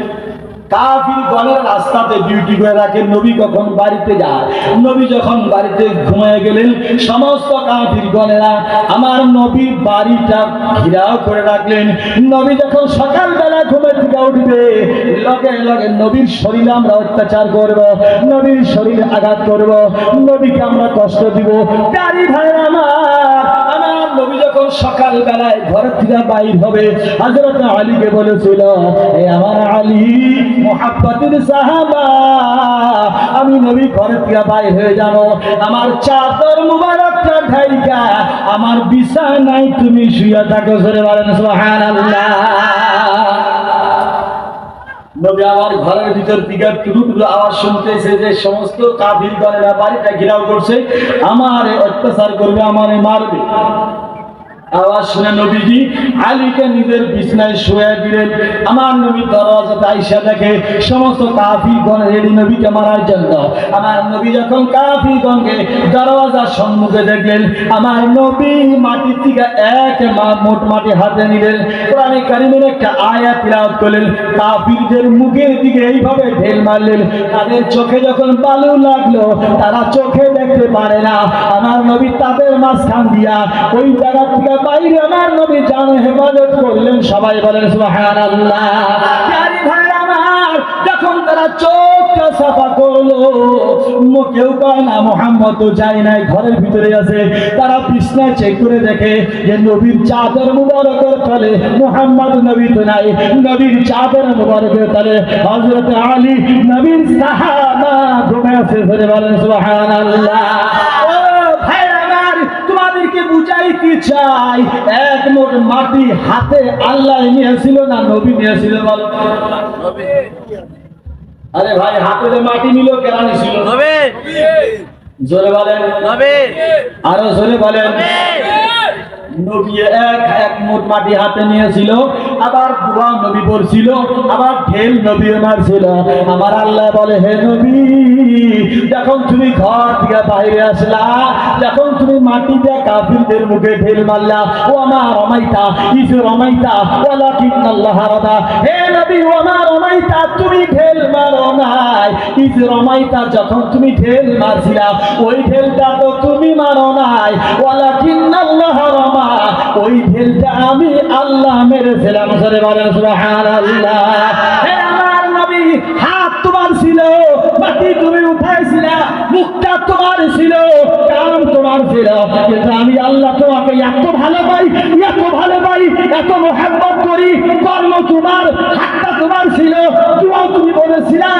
কাফির গণের রাস্তাতে ডিউটি করে রাখে, নবী কখন বাড়িতে যায়। নবী যখন বাড়িতে ঘুমিয়ে গেলেন সমস্ত কাফির গণেরা আমার নবীর বাড়িটা ঘেরাও করে রাখলেন। নবী যখন সকালবেলা ঘুমের থেকে উঠবে লগে লগে নবীর শরীরে আমরা অত্যাচার করব, নবীর শরীরে আঘাত করব, নবীকে আমরা কষ্ট দিব। তারই ভাই আমার নবী যখন সকালবেলায় ঘর থেকে বাইর হবে হযরত আলীকে বলেছিল, এ আমার আলী মুহাব্বতের সাহাবা, আমি নবী ঘর থেকে বাইর হয়ে যাব, আমার চাদর মুবারকটা ঢাইকা আমার বিছানায় তুমি শুয়ে থাকো। জোরে বলেন সুবহানাল্লাহ। নবী আমার ঘরের ভিতর থেকে টুকরো আওয়াজ শুনতেছে যে সমস্ত কাফিরগণেরা বাড়িটা ঘেরাও করছে, আমারে অত্যাচার করবে, আমারে মারবে। আওয়াজ শুনে নবীজি আলীকে নিজের বিছানায় শুয়ে দিলেন। আমার নবী দরজাতে আইসা দেখে সমস্ত কাফিরগণ রেডি নবীকে মারার জন্য। আমার নবী যখন কাফিরগণকে দরজার সম্মুখে দেখলেন আমার নবী মাটি থেকে এক মোট মাটি হাতে নিলেন, কোরআনে কারিমের একটা আয়াত তিলাওয়াত করলেন, কাফিরদের মুখের দিকে এইভাবে ঢেল মারলেন, তাদের চোখে যখন বালু লাগলো তারা চোখে দেখতে পারে না। আমার নবী তাদের মাঝখান দিয়া ওই জায়গা থেকে বাইরে আমার নবী জান হেফাজত করলেন। সবাই বলেন সুবহানাল্লাহ। প্যারি ভাই আমার যখন তারা চোখটা সাফা করলো, কেউ কয় না মুহাম্মদ তো যায় নাই, ঘরের ভিতরে আছে। তারা বিছানা চেক করে দেখে যে নবীর চাদর মুবারকের তলে মুহাম্মদ নবী তো নাই, নবীর চাদর মুবারকের তলে হযরত আলী নবীর সাহাবা ঘুমে আছে। বলেন সুবহানাল্লাহ। তোমাদেরকে বুঝাইতে চাই এক মোট মাটি হাতে আল্লাহ নিয়েছিল না নবী নিয়েছিল? বলো। আরে ভাই হাতে যে মাটি নিল কেন নিছিল? জোরে বলেন। আরো জোরে বলেন। নবী এক মোট মাটি হাতে নিয়েছিল, আবার দোয়া নবী পড়ছিল, আবার ঢেল নবী মারছিল। আমার আল্লাহ বলে, হে নবী যখন তুমি ঘর থেকে বাইরে আসলা, যখন তুমি মাটি দিয়ে কাফিরদের মুখে ঢেল মারলা, ও আমার রমাইতা ইসু রমাইতা ওয়ালাকিন্নাল্লাহ রাদা, হে নবী ও আমার রমাইতা তুমি ঢেল মারো নাই, ইসু রমাইতা যখন তুমি ঢেল মারছিলা ওই ঢেলটা তো তুমি মারো নাই, ওয়ালাকিন্নাল্লাহ রামা ওই ঢেলটা আমি আল্লাহ মেরেছিলাম। জোরে বলেন সুবহানাল্লাহ। হে আমার নবী হাত তোমার ছিল, মাটি তুমি উঠাইছিলা, মুখটা তোমার ছিল, কান তোমার ছিল, কিন্তু আমি আল্লাহ তোমাকে এত ভালো পাই, এত ভালো পাই, এত মোহাব্বত করি, কর্ম তোমার, হাতটা তোমার ছিল, দোয়াও তুমি বলেছিলা,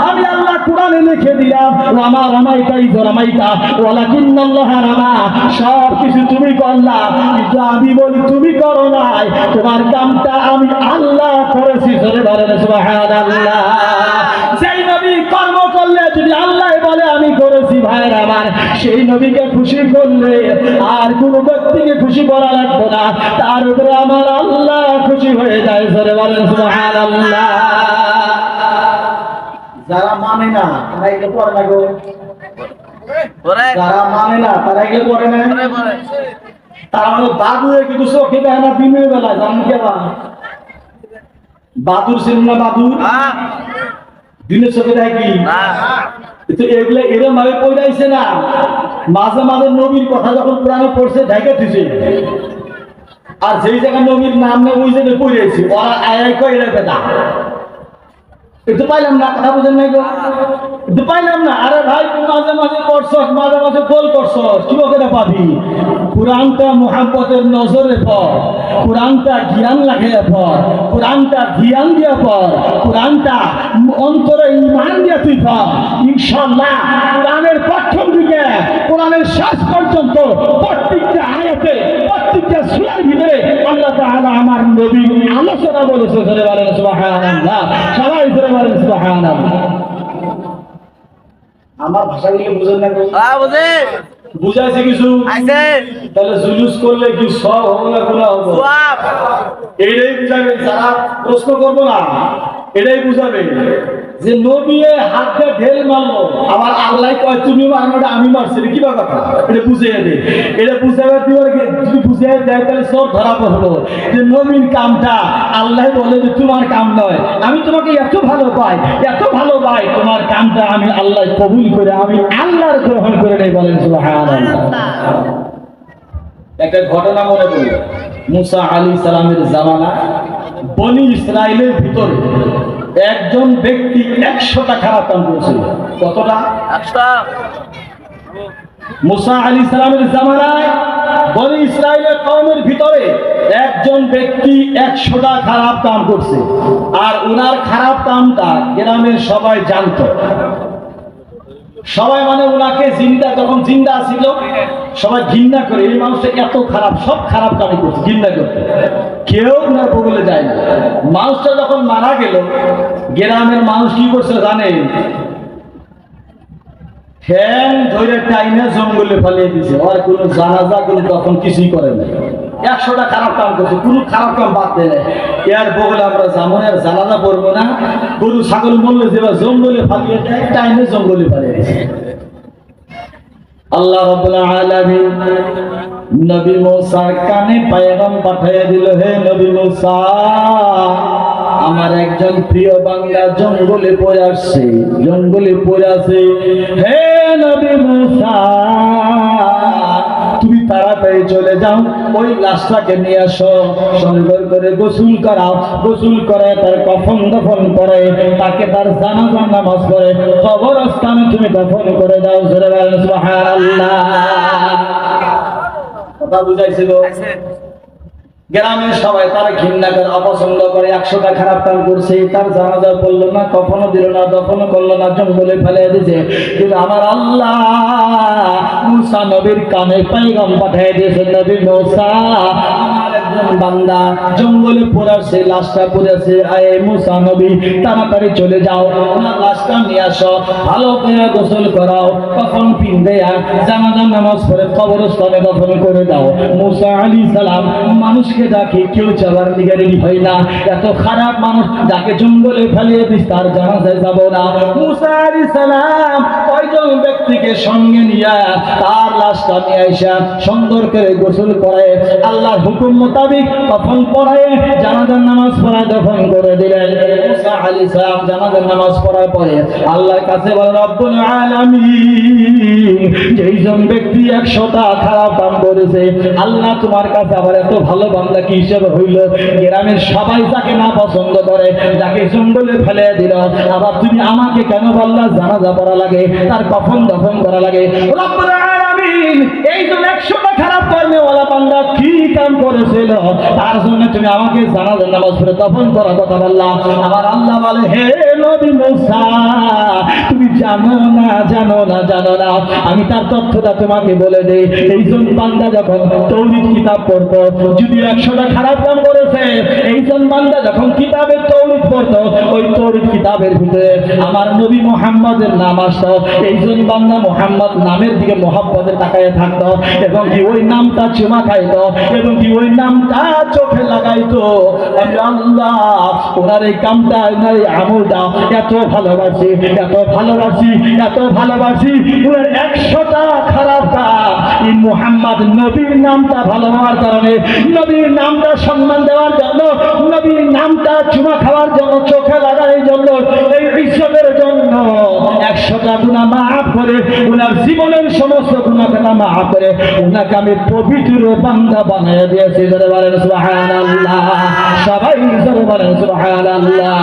আমি আল্লাহ কোরআনে লিখে দিলাম ও আমার রামাইতা ইজ রামাইতা ওয়ালাকিন্নাল্লাহ রামা, সব কিছু তুমি করলা কিন্তু আমি বলি তুমি করো নাই, তোমার কামটা আমি আল্লাহ করেছি। জোরে বলেন সুবহানাল্লাহ। সেই নবী কর্ম করলে যদি আল্লাহ বলে আমি করেছি, ভাইয়ের আমার সেই নবীকে খুশি করলে আর কোন ব্যক্তিকে খুশি করা লাগবে না, তার উপরে আমার আল্লাহ খুশি হয়ে যায়। জোরে বলেন সুবহানাল্লাহ। যারা মানে না তারা এগুলো পড়ে না গো, যারা মানে না তারা এগুলো পড়ে না, তারা মানে বাদুরে কিন্তু চোখে দেয় না দিনের বেলা। জানেন কে বাদুর ছিল না? বাদুর দিনের চোখে দেয় কি? তো এগুলো এরকম ভাবে পড়াইছে না, মাঝে মাঝে নবীর কথা যখন কোরআনে পড়ছে ঢেকে দিছে। আর যেই জায়গায় নবীর নাম নেই ওই জায়গায় পড়েছি, ওরা আয় কয় এটা বেদা। একটু পাইলাম না, কথা বুঝেন নাই গো, একটু পাইলাম না। আরে ভাই তুই মাঝে মাঝে করছস, মাঝে মাঝে গোল করছস, কি করে পাবি? কোরআনটা মুহাব্বতের নজরে পড়, কোরআনটা জ্ঞান লাগিয়ে পড়, কোরআনটা ধ্যান দিয়ে পড়, কোরআনটা অন্তরে ঈমান দিয়ে তুই পড়। ইনশাআল্লাহ কোরআনের প্রথম দিকে কোরআনের শেষ পর্যন্ত প্রত্যেকটা আয়াতে প্রত্যেকটা সূরার ভিতরে আল্লাহ তাআলা আমার নবী আলোচনা বলেছে। ধরে বলেন সুবহানাল্লাহ, সবাই ধরে বলেন সুবহানাল্লাহ। আমার ভাষাগুলো বুঝেন না গো? হ্যাঁ বুঝে বুঝাইছে কিছু? আইছে তাহলে জুলুস করলে কি সব হবে না গুনাহ হবে? সওয়াব এইটাই বুঝাবে, যারা প্রশ্ন করবো না এটাই বুঝাবে যে নবী হাতে ঢেল মারলো, আবার আল্লাহ কয় তুমি মারনোটা আমি মারছি, কি বা কথা? এটা বুঝিয়ে দে, এটা বুঝাবে যদি বুঝিয়ে দেয় তাহলে সব ধরা পড়লো যে নবীর কামটা আল্লাহ বলে যে তোমার কাম নয়, আমি তোমাকে এত ভালো পাই, এত ভালো পাই, তোমার কামটা আমি আল্লাহ কবুল করে আমি আল্লাহর গ্রহণ করে নেই। বলেন সুবহানাল্লাহ। একটা ঘটনা মনে করি, মুসা আলাইহিস সালামের জামানা বনি ইসরাইলের ভিতরে একজন ব্যক্তি 100টা খারাপ কাম করেছিল। কতটা? 100 মুসা আলাইহিস সালামের জামানায় বনি ইসরাইলের কওমের ভিতরে একজন ব্যক্তি 100টা খারাপ কাম করছে, আর ওনার খারাপ কামটা গ্রামের সবাই জানতো। সবাই মানে ওনাকে জিন্দা, যখন জিন্দা ছিল সবাই ঘৃণা করে, এই মানুষটা এত খারাপ, সব খারাপ কামই করছে, ঘৃণা করতে, কেউ ওনার বগলে যায় না। মানুষটা যখন মারা গেল, গ্রামের মানুষ কি করছে জানেন? ঠ্যাং ধরে টাইনে জঙ্গলে ফেলিয়ে দিছে, আর কোনো জানাজা কোনো তখন কিছুই করে না। 100টা খারাপ কাম করছে, কোনো খারাপ কাম বাদ দেয় না। এর বগলে আমরা যেমন আর জানাজা পড়বো না, গরু ছাগল মরলে যেভাবে জঙ্গলে ফালিয়ে দেয়, টাইনে জঙ্গলে ফালিয়ে দিছে। আল্লাহ রাব্বুল আলামিন নবী মুসার কানে পয়গাম পাঠিয়ে দিল, হে নবী মুসা, আমার একজন প্রিয় বান্দা জঙ্গলে পড়ে আসছে, জঙ্গলে পড়ে আছে। হে নবী মুসা, তুমি তাড়াতাড়ি চলে যাও, ওই লাশটাকে নিয়ে আসো, সুন্দর করে গোসল করাও, গোসল করে তার কফন দফন করে, তাকে তার জানাজার নামাজ পড়ে কবরস্থানে তুমি দফন করে দাও। জোরে বলেন সুবহানাল্লাহ। কথা বুঝাইছিল? গ্রামের সবাই তারা ঘৃণা করে, অপছন্দ করে, 100টা খারাপ কাম করছে, তার জানাজা পড়লো না, কখনো দিল না, দফনও করলো না, জঙ্গলে ফেলে দিয়েছে। কিন্তু আমার আল্লাহ মুসা নবীর কানে পয়গাম পাঠিয়ে দিয়েছে, নবী মুসা, আমার একজন বান্দা জঙ্গলে পড়ে আছে, লাশটা পড়ে আছে, আয় মুসা নবী তাড়াতাড়ি চলে যাও, ওনার লাশটা নিয়ে আসো, ভালো করে গোসল করাও, কফন পিন্দে জানাজার নামাজ পড়ে কবরস্থানে দফন করে দাও। মুসা আলাইহিস সালাম মানুষকে ডাকে, কেউ যাবার দিকে রেডি হয় না, এত খারাপ মানুষ, যাকে জঙ্গলে ফেলিয়ে দিস তার জানাজায় যাব না। মুসা আলাইহিস সালাম কয়জন ব্যক্তিকে সঙ্গে নিয়ে তার লাশটা নিয়ে আইসা সুন্দর করে গোসল করে, আল্লাহর হুকুম মোতাবেক কফন পড়ায় জানাজার নামাজ পড়ায় দফন করে দিলেন। মুসা আলাইহিস সালাম জানাজার নামাজ পড়ার পরে আল্লাহর কাছে বলে, রব্বুল আলামিন, যেইজন ব্যক্তি 100টা খারাপ কাম করেছে, আল্লাহ তোমার কাছে আবার এত ভালো বান্দা কি হিসেবে হইল? গ্রামের সবাই যাকে না পছন্দ করে, যাকে জঙ্গলে ফেলে দিল, আবার তুমি আমাকে কেন বললা জানাজা পড়া লাগে, তার কফন দফন করা লাগে? রব্বুল আলামিন, এই যে 100টা খারাপ কর্মেওয়ালা বান্দা কি কাম করেছিল, তার জন্য তুমি আমাকে জানাজার নামাজ পড়ে দফন করার কথা বললা। আমার আল্লাহ বলে, হে নবী মুসা, তুমি জানো না, জানো না, জানো না, আমি তার তথ্যটা তোমাকে বলে দেই। এইজন বান্দা যখন তৌহিদ কিতাব পড়তো, যদি 100টা খারাপ কাম করেছে, এইজন বান্দা যখন কিতাবের তৌহিদ পড়তো, ওই তৌহিদ কিতাবের ভিতরে আমার নবী মুহাম্মদের নাম আসতো, এইজন বান্দা মুহাম্মদ নামের দিকে মহব্বতে তাকায় থাকতো, এবং কি ওই নামটা চুমা খাইতো, এবং কি ওই নামটা চোখে লাগাইতো। আমি আল্লাহ ওনার এই কামটা, ওনার এই আমলটা এত ভালোবাসি, এত ভালোবাসি, এত ভালোবাসি, ওনার 100টা খারাপ কাম এই মুহাম্মদ নবীর নামটা ভালো হওয়ার কারণে, নবীর নামটা সম্মান দেওয়ার জন্য, নবীর নামটা চুমা খাওয়ার জন্য, চোখে লাগানোর জন্য, এই ইজ্জতের জন্য 100টা গুনাহ মাফ করে ওনার জীবনের সমস্ত গুনাহখানা মাফ করে ওনাকে আমি পবিত্র বান্দা বানিয়ে দিয়েছি। জোরে বলেন সুবহানাল্লাহ, সবাই জোরে বলেন সুবহানাল্লাহ।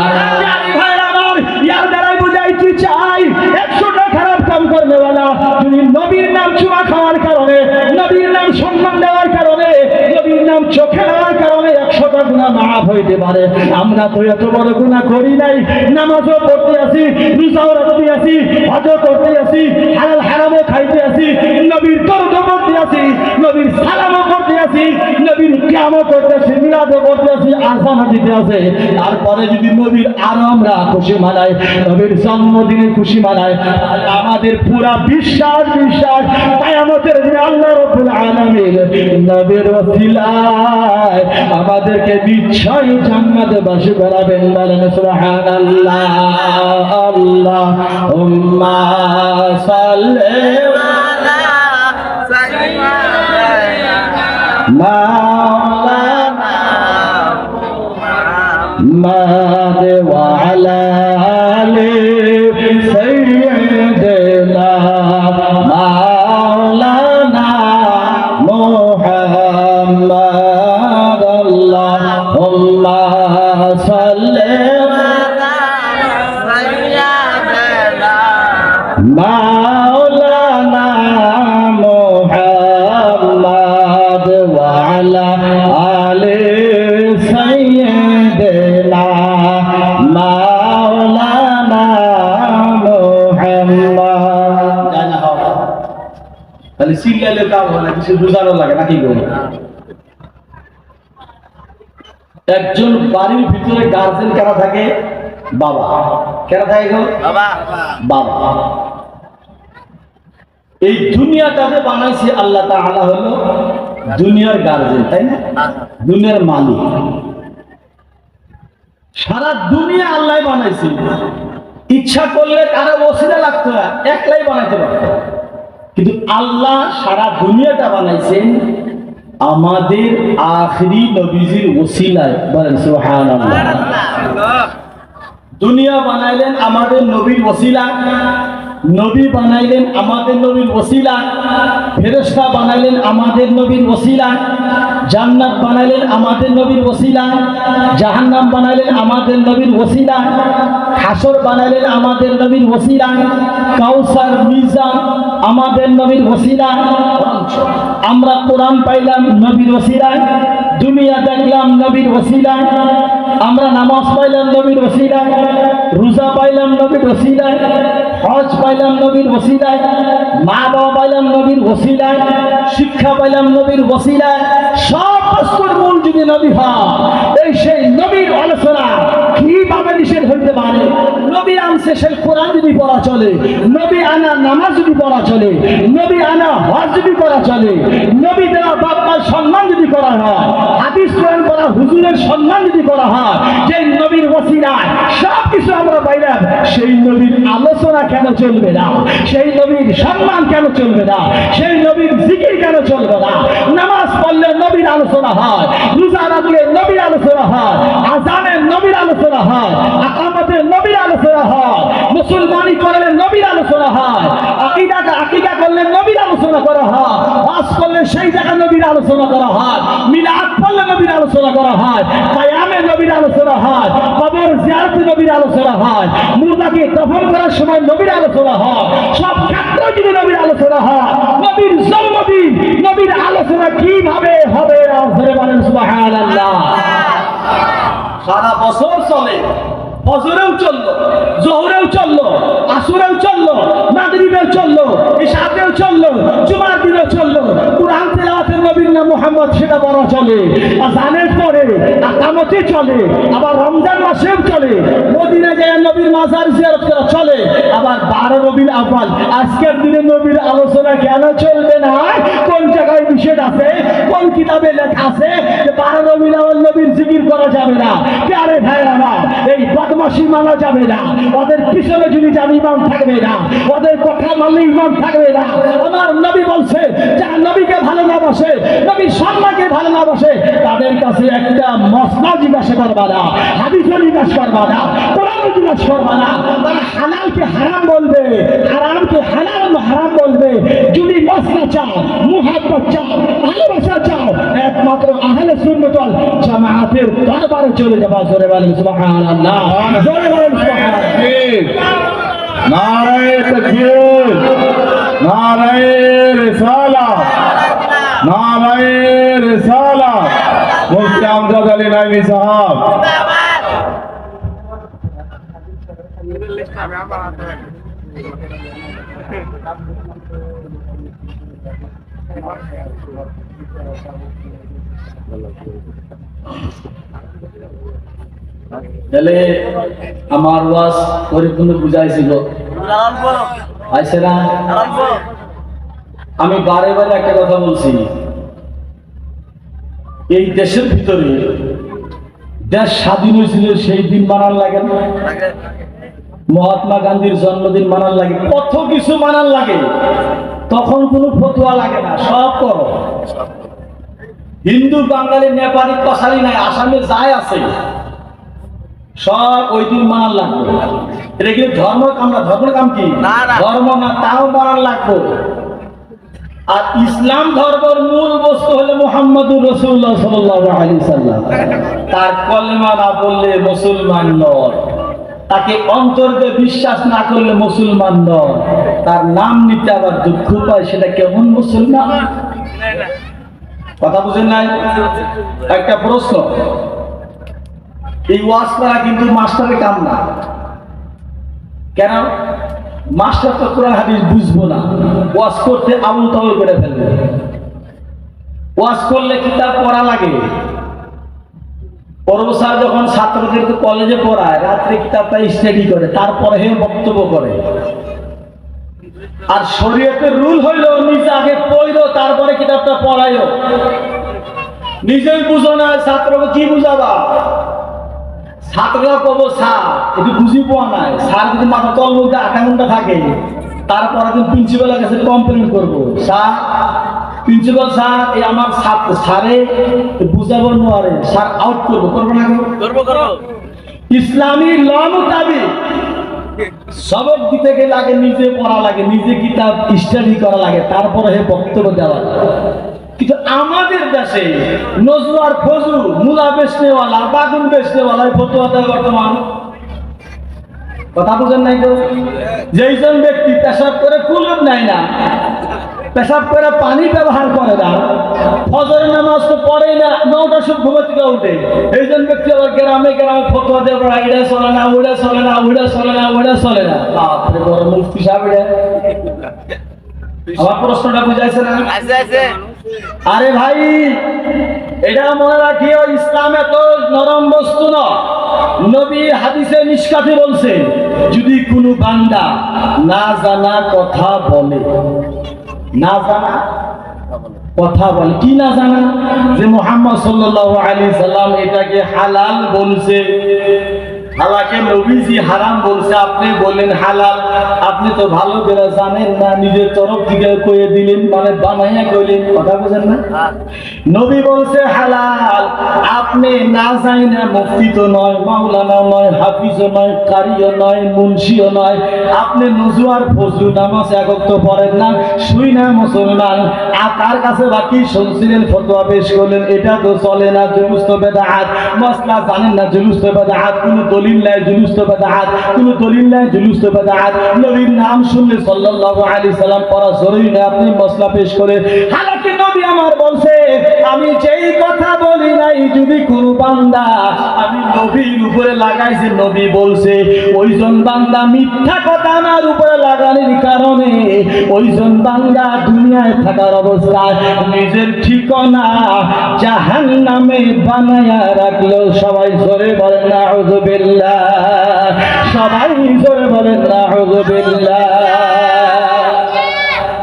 ভাইরা আমার, ইয়ার দ্বারাই বুঝাইতে চাই 100টা খারাপ কাম করবে ওয়ালা যদি নবীর নাম চুমা খাওয়ার কারণে, নবীর নাম সম্মান দেওয়ার কারণে, নবীর নাম চোখে নেওয়ার কারণে 100টা গুনাহ মাফ হইতে পারে। আমরা তো এত বড় গুনাহ করি নাই, নামাজও পড়তে আছি, রোজাও রাখতে আছি, হজও করতে আছি, হালাল হারামও খাইতে আছি, নবীর দরদও পড়তে আছি, নবীর সালামও করতে আছি, নবীর কিয়ামও করতে আছি, মিলাদও করতে আছি, আযানও দিতে আছে। তারপরে যদি নবীর আরো আমরা খুশি মানাই, নবীর জন্মদিনে খুশি মানাই, আমাদের পুরা বিশ্বাস কিয়ামতের দিনে আল্লাহ রাব্বুল আলামিন নবীর ওসিলায় আমাদেরকে নিশ্চয়ই জান্নাতবাসী করাবেন। বলেন সুবহানাল্লাহ। আল্লাহুম্মা সাল্লি মাওলানা মুহাম্মদ ওয়া আলা আলি সাইয়্যিদিনা মাওলানা মুহাম্মদ। আল্লাহুম্মা সাল্লি মাওলানা মুহাম্মদ ওয়া আলা আলি সাইয়্যিদিনা মাওলানা মুহাম্মদ। তাহলে সিরিয়ালের কাম হয় না, কিছু বোঝানো লাগে নাকি গো? একজন বাড়ির ভিতরে গার্জেন কারা থাকে? বাবা। কারা থাকে গো? বাবা। এই দুনিয়াটাকে বানাইছে আল্লাহ তাআলা হলো দুনিয়ার গার্জেন, তাই না? দুনিয়ার মালিক। সারা দুনিয়া আল্লাহ বানাইছে, ইচ্ছা করলে কারো ওসিলা লাগতো না, একলাই বানাইতে পারত। কিন্তু আল্লাহ সারা দুনিয়াটা বানাইছেন আমাদের আখিরি নবীজির ওসিলায়। বলেন সুবহানাল্লাহ। দুনিয়া বানাইলেন আমাদের নবীর ওসিলা, নবী বানাইলেন আমাদের নবীর ওসিলা, ফেরেশতা বানাইলেন আমাদের নবীর ওসিলা, জান্নাত বানাইলেন আমাদের নবীর ওসিলা, জাহান্নাম বানাইলেন আমাদের নবীর ওসিলা, হাসর বানাইলেন আমাদের নবীর ওসিলা, কাউসার মিজান আমাদের নবীর ওসিলা। আমরা কোরআন পাইলাম নবীর ওসিলায়, দুনিয়া দেখলাম নবীর ওসিলায়, আমরা নামাজ পাইলাম নবীর ওসিলায়, রোজা পাইলাম নবীর ওসিলায়, হজ পাইলাম নবীর ওসিলায়, মা বাবা পাইলাম নবীর ওসিলায়, শিক্ষা পাইলাম নবীর ওসিলায়। সব বস্তুর মূল যদি নবী হয়, এই সেই নবীর আলোচনা কিভাবে নিষেধ হইতে পারে? নবী আনছে সেই কোরআন যদি পড়া চলে, নবী আনা নামাজ যদি পড়া চলে, নবী আনা হজ যদি করা চলে, নবী দেওয়া বাপ্পার সম্মান যদি করা হয়, হাদিস কোরআন পড়া হুজুরের সম্মান যদি করা হয়, যে নবীর ওসিলায় সব কিছু আমরা পাইলাম, সেই নবীর আলোচনা কেন চলবে না? সেই নবীর সম্মান কেন চলবে না? সেই নবীর জিকির কেন চলবে না? নামাজ পড়লে নবীর আলোচনা হয়, রোজা রাখলে নবীর আলোচনা হয়, আযানের নবীর আলোচনা হয়, আকামতের নবীর আলোচনা হয়, মুসলমানি করলে নবীর আলোচনা হয়, আকীদা করলে নবীর আলোচনা করা হয়, ওয়াজ করলে সেই জায়গা নবীর আলোচনা করা হয়, মিলাদ পড়লে নবীর আলোচনা করা হয়, কিয়ামে নবীর আলোচনা হয়, কবর জিয়ারতে নবীর আলোচনা হয়, মুর্দাকে দফন করার সময় নবীর আলোচনা হয়। সব ক্ষেত্রে যদি নবীর আলোচনা হয়, নবীর জন্মদিন নবীর আলোচনা কিভাবে হবে? রাসূল বলেন সুবহানাল্লাহ। সারা বছর চলে, ফজরেও চললো, জোহরেও চললো, আসরেও চললো, মাগরিবেও চললো, ইশাতেও চললো, জুমার দিনেও চললো। কুরআন তেলাওয়াতের নবীর নাম মুহাম্মদ সেটা বড় চলে, আযানের পরে আকামতে চলে, আবার রমজান মাসেও চলে, মদিনা যায় নবীর মাজার জিয়ারত করা চলে, আবার 12 রবিউল আউয়াল আজকের দিনে নবীর আলোচনা কেন চলবে না? কোন জায়গায় নিষেধ আছে? কোন কিতাবে লেখা আছে যে 12 রবিউল আউয়াল নবীর জিকির করা যাবে না? প্যারে ভাইরা, এই বদমাশি মানা যাবে না, ওদের পিছনে যদি যান ইমান থাকবে না, ওদের কথা মানলে ইমান থাকবে না। আমার নবী বলছে যারা নবীকে ভালো না বাসে, নবীর সম্মানকে ভালো না বাসে, তাদের কাছে একটা মসলা জিজ্ঞাসা করবা না, হাদিসও জিজ্ঞাসা করবা না, কোরআন জিজ্ঞাসা করবা না। তারা হালালকে হারাম বলবে, হারামকে হালাল হারাম বলবে। যদি মসলা চাও, মুহাব্বত চাও, ভালোবাসা চাও, একমাত্র আহলে সুন্নাত ওয়াল জামাআতের দরবারে চলে যাবা। জোরে বলেন সুবহানাল্লাহ, জোরে বলেন সুবহানাল্লাহ। নারায়ে তাকবীর, নারায়ে রিসালাত, নারায়ে রিসালাত। মুফতি আমজাদ আলী নাইমি সাহেব। তাহলে আমার ওয়াজ পরিপূর্ণ বুঝাইছিল আইছে না? আমি বারে বারে একটা কথা বলছি, এই দেশের ভিতরে দেশ স্বাধীন হয়েছিল সেই দিন মানার লাগে না? মহাত্মা গান্ধীর জন্মদিন মানার লাগে, কত কিছু মানার লাগে। তখন কোনো ফতোয়া লাগে না, সব করো। হিন্দু, বাঙালি, নেপালি, কসারি নাই, আসামে যাই আছে সব ওই দিন মানার লাগবে। এটা কিন্তু ধর্ম কাম না, ধর্মের কাম কি? ধর্ম না, তাও মানার লাগবে। আর ইসলাম ধর্মের মূল বস্তু হলো মুহাম্মদুর রাসূলুল্লাহ সাল্লাল্লাহু আলাইহি সাল্লাম। তার কলেমা না বললে মুসলমান নয়, তাকে অন্তর দিয়ে বিশ্বাস না করলে মুসলমান নয়। তার নাম নিতে আবার দুঃখ পায়, সেটা কেমন মুসলমান? কথা বুঝেন নাই? একটা প্রশ্ন, এই ওয়াজ করা কিন্তু মাস্টারের কাম না। কেন? মাস্টার তো কোরআন হাদিস বুঝবো না, ওয়াজ করতে আবুল তাবুল করে ফেলবে। ওয়াজ করলে কিতাব পড়া লাগে। প্রফেসর যখন ছাত্রদেরকে কলেজে পড়ায়, রাত্রে কিতাবটা স্টাডি করে, তারপরে বক্তব্য করে। আর শরীয়তের রুল হইল নিজে আগে পড়ো, তারপরে কিতাবটা পড়াইও। নিজেই বুঝো না, ছাত্রকে কি বুঝাবা? ছাত্ররা কব স্যার একটু বুঝি পাওয়া নাই, স্যার যদি মাথা তল বলতে 8 ঘন্টা থাকে, তারপরে দিন প্রিন্সিপালের কাছে কমপ্লেন করবো, স্যার প্রিন্সিপাল স্যার এই আমার ছাত্র স্যারে বুঝাবো নোয়ারে, স্যার আউট করবো, করবো না? করবো। ইসলামী ল মোতাবেক সবক দিতে গেলে আগে নিজে পড়া লাগে, নিজে কিতাব স্টাডি করা লাগে, তারপরে বক্তব্য দেওয়া। কিন্তু আমাদের দেশে নজরুল ফজু, মুলা বেচনেওয়ালা, বাগুন বেচনেওয়ালা ফতোয়া দেয় বর্তমান। কথা বুঝেন নাই তো? যেইজন ব্যক্তি পেশাব করে কুলুপ নেয় না, পেশাব করে পানি ব্যবহার করে না, ফজরের নামাজ তো পড়েই না, 9টার সময় ঘুমে থেকে উঠে, এইজন ব্যক্তি আবার গ্রামে গ্রামে ফতোয়া দেওয়া, এটা চলে না, ওইটা চলে না, ওইটা চলে না, ওইটা চলে না। বাপরে বড় মুফতি সাহেব। আমার প্রশ্নটা বুঝাইছে না? আরে ভাই, এটা মনে রাখিও, ইসলাম এত নরম বস্তু না। নবী হাদিসে নিষ্কাতে বলছে, যদি কোনো বান্দা না জানা কথা বলে, না জানা কথা বলে, কি না জানা? যে মুহাম্মদ সাল্লাল্লাহু আলাইহি সাল্লাম এটাকে হালাল বলছে, হালাকে নবীজি হারাম বলছে, আপনি বললেন হালাল। আপনি তো ভালো করে জানেন না, নিজের তরফ থেকে কয়ে দিলেন, মানে বানাইয়া কইলেন। কথা বুঝেন না? নবী বলছে হালাল, আপনি না জানি না, মুফতি তো নয়, মাওলানা নয়, হাফিজও নয়, কারিও নয়, মুন্সিও নয়, আপনি নজু আর ফজলু নামাজ একক তো পড়েন না, শুই না মুসলমান। তার কাছে বাকি শুনছিলেন, ফতোয়া পেশ করলেন, এটা তো চলে না, জুলুস তো বেদাত। মসলা জানেন না, জুলুস তো বেদাত। কোনো দলিল নাই, জুলুস তো বেদাত। কোনো দলিল নাই, জুলুস তো বেদাত। নবীর নাম শুনলে সাল্লাল্লাহু আলাইহি সাল্লাম পড়া জরুরি না, আপনি মসলা পেশ করে। হালাকি নবী আমার বলছে, আমি যেই কথা বলি নাই, যদি কোনো বান্দা আমি নবীর উপরে লাগাইছি, নবী বলছে, ওইজন বান্দা মিথ্যা কথা আমার উপরে লাগানোর কারণে ওইজন বান্দা দুনিয়ায় থাকার অবস্থায় নিজের ঠিকানা জাহান্নামে বানায়া রাখলো। সবাই জোরে বলেন নাউযুবিল্লাহ, সবাই জোরে বলেন নাউযুবিল্লাহ।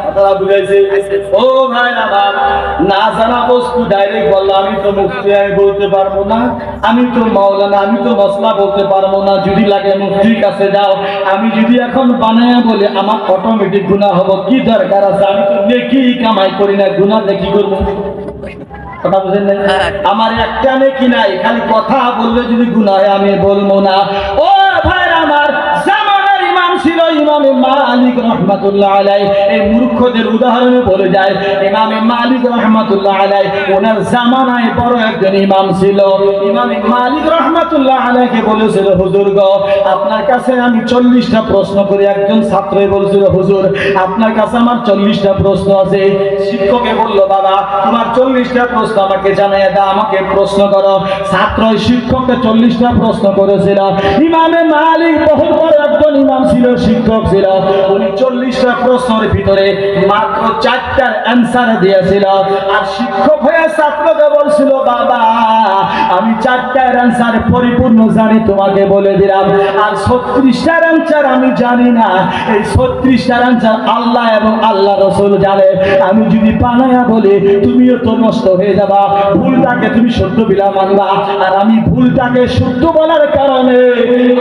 আপনারা বুঝাইছে? ও ভাই আমার, না জানা বস্তু ডাইরেক্ট বললো আমি তো মুফতি, আমি বলতে পারবো না, আমি তো মাওলানা, আমি তো মশলা বলতে পারবো না, যদি লাগে মুফতির কাছে যাও। আমি যদি এখন বানায়া বলে আমার অটোমেটিক গুনাহ হবো, কি দরকার আছে? আমি তো নেকি কামাই করি না, গুনাহ কি করবো? কথা বুঝেন না? আমার একটা নেকি নাই, খালি কথা বললে যদি গুনাহ হয় আমি বলবো না। ও ভাই আমার, জামানার ইমাম ছিল ইমামে মালিক রহমাতুল্লাহ আলাইহি। এই মূর্খদের উদাহরণে বলে যায়, ইমামে মালিক রহমাতুল্লাহ আলাইহি ওনার জামানায় বড় একজন ইমাম ছিল। ইমামে মালিক রহমাতুল্লাহ আলাইহি বলেছিল, হুজুর গো, আপনার কাছে আমি 40টা প্রশ্ন করি। একজন ছাত্র বলছিল, হুজুর আপনার কাছে আমার 40টা প্রশ্ন আছে। শিক্ষকে বলল, বাবা তোমার 40টা প্রশ্ন আমাকে জানাইয়া দাও, আমাকে প্রশ্ন করো। ছাত্র শিক্ষককে 40টা প্রশ্ন করেছিল। ইমামে মালিক বহুত বড় একজন ইমাম ছিল, শিক্ষক ছিল। উনি 40টা প্রশ্নের ভিতরে মাত্র 4টার অ্যান্সার দিয়েছিল। আর শিক্ষক হয়ে ছাত্রকে বলছিল, বাবা আমি 4টার অ্যান্সার পরিপূর্ণ জানি, তোমাকে বলে দিলাম। আর 36টার অ্যান্সার আমি জানি না। এই 36টার অ্যান্সার আল্লাহ এবং আল্লাহ রাসূল জানে। আমি যদি বানায়া বলি তুমিও তো নষ্ট হয়ে যাবা, ভুলটাকে তুমি সত্য বিলা মানবা। আর আমি ভুলটাকে সত্য বলার কারণে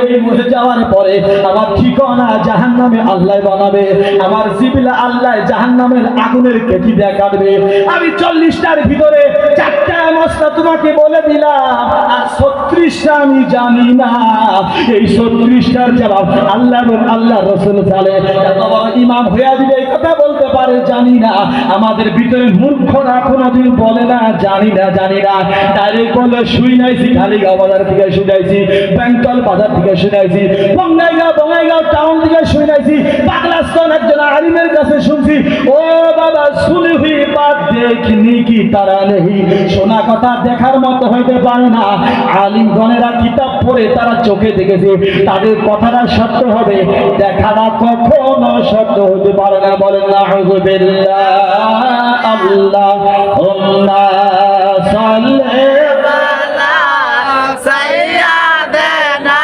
আমি মরে যাওয়ার পরে আমার ঠিকানা জাহান্নামে আল্লাহ বানাবে, আমার জিবিলা আল্লাহ জাহান্নামের আগুনের কেটি দিয়ে কাটবে। আমি 40টার ভিতরে 4টা মশলা তোমাকে বলে দিলাম, আর 36টা আমি জানি না। এই 36টার জবাব আল্লাহ এবং আল্লাহ রাসূল জানে। এত বড় ইমাম হইয়া দিবে এই কথা বলতে পারে জানি না। আমাদের ভিতরে মূর্খরা কোনোদিন বলে না জানি না, জানি না, ডাইরেক্ট বলে শুনাইছি, ঢালিগাঁও বাজার থেকে শুনাইছি, বেঙ্গল বাজার থেকে শুনাইছি, বঙ্গাইগাঁও টাউন থেকে শুনাইছি, পাগলাস্তান একজন আলিমের কাছে শুনছি। ও বাবা, শুনি হুই বাত দেখনি কি তারা নেই। শোনা কথা দেখার মতো হইতে পারে না। আলিমগণেরা কিতাব পড়ে তারা চোখে দেখেছে, তাদের কথাটা সত্য হবে, দেখাটা কখনো সত্য হতে পারে না। বলেন না হুজুবিল্লাহ আল্লাহুম্মা সাল্লি আলা সাইয়্যিদিনা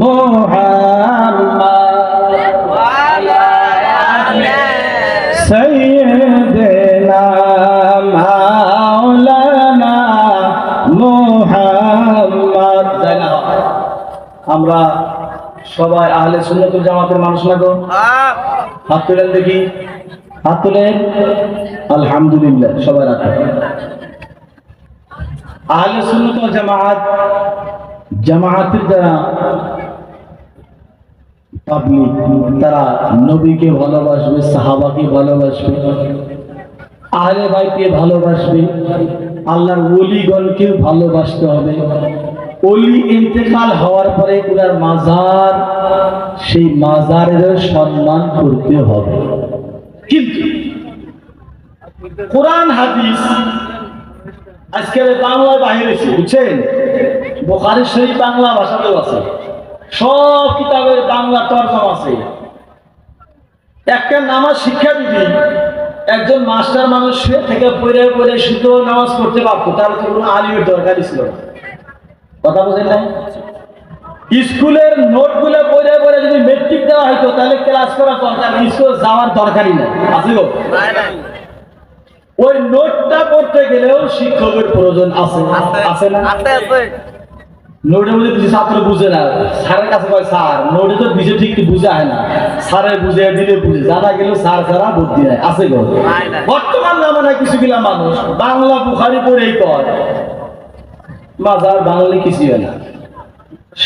মুহাম্মদ ওয়ালা আলি সাইয়্যিদিনা মাওলানা মুহাম্মদ। আমরা সবাই আহলে সুন্নাত ওয়াল জামাতের মানুষ না গো? হাত তুলেন দেখি, হাত তুলেন। আলহামদুলিল্লাহ, সবাই রাখেন। আহলে সুন্নাত ওয়াল জামাত, জামাতের যারা পাবলিক, তারা নবীকে ভালোবাসবে, সাহাবাকে ভালোবাসবে, আহলে বাইতকে ভালোবাসবে, আল্লাহর ওলিগণকেও ভালোবাসতে হবে। ওলি ইন্তেকাল হওয়ার পরে ওনার মাজার, সেই মাজারের সম্মান করতে হবে। কিন্তু কোরআন হাদিস আজকের বাংলায় বাহির এসে, বুঝছেন, বুখারী শরীফ বাংলা ভাষাতেও আছে, সব কিতাবের বাংলা তরজমা আছে। একটা নামাজ শিক্ষা দিবি, একজন মাস্টার মানুষ থেকে পড়ে পড়ে শুধু নামাজ পড়তে পারতো, তার তো কোনো আলিমের দরকারই ছিল না। কথা বুঝেন না? স্কুলের নোটগুলো পড়ে পড়ে যদি মেট্রিক দেওয়া হইতো তাহলে ক্লাস করার দরকার, স্কুল যাওয়ার দরকারই নাই। আছে গো? ওই নোটটা পড়তে গেলেও শিক্ষকের প্রয়োজন আছে, আছে না? নোটের মধ্যে কিছু ছাত্র বুঝে না, স্যারের কাছে কয় স্যার নোটে তো বুঝে ঠিক বুঝে হয় না, স্যারে বুঝে দিলে বুঝে, জানা গেল স্যার ছাড়া বুদ্ধি নাই। আছে গো? বর্তমান জামানায় কিছু গিলা মানুষ বাংলা বুখারি পড়েই কয়, মাজার বাঙালি কিছু হয় না।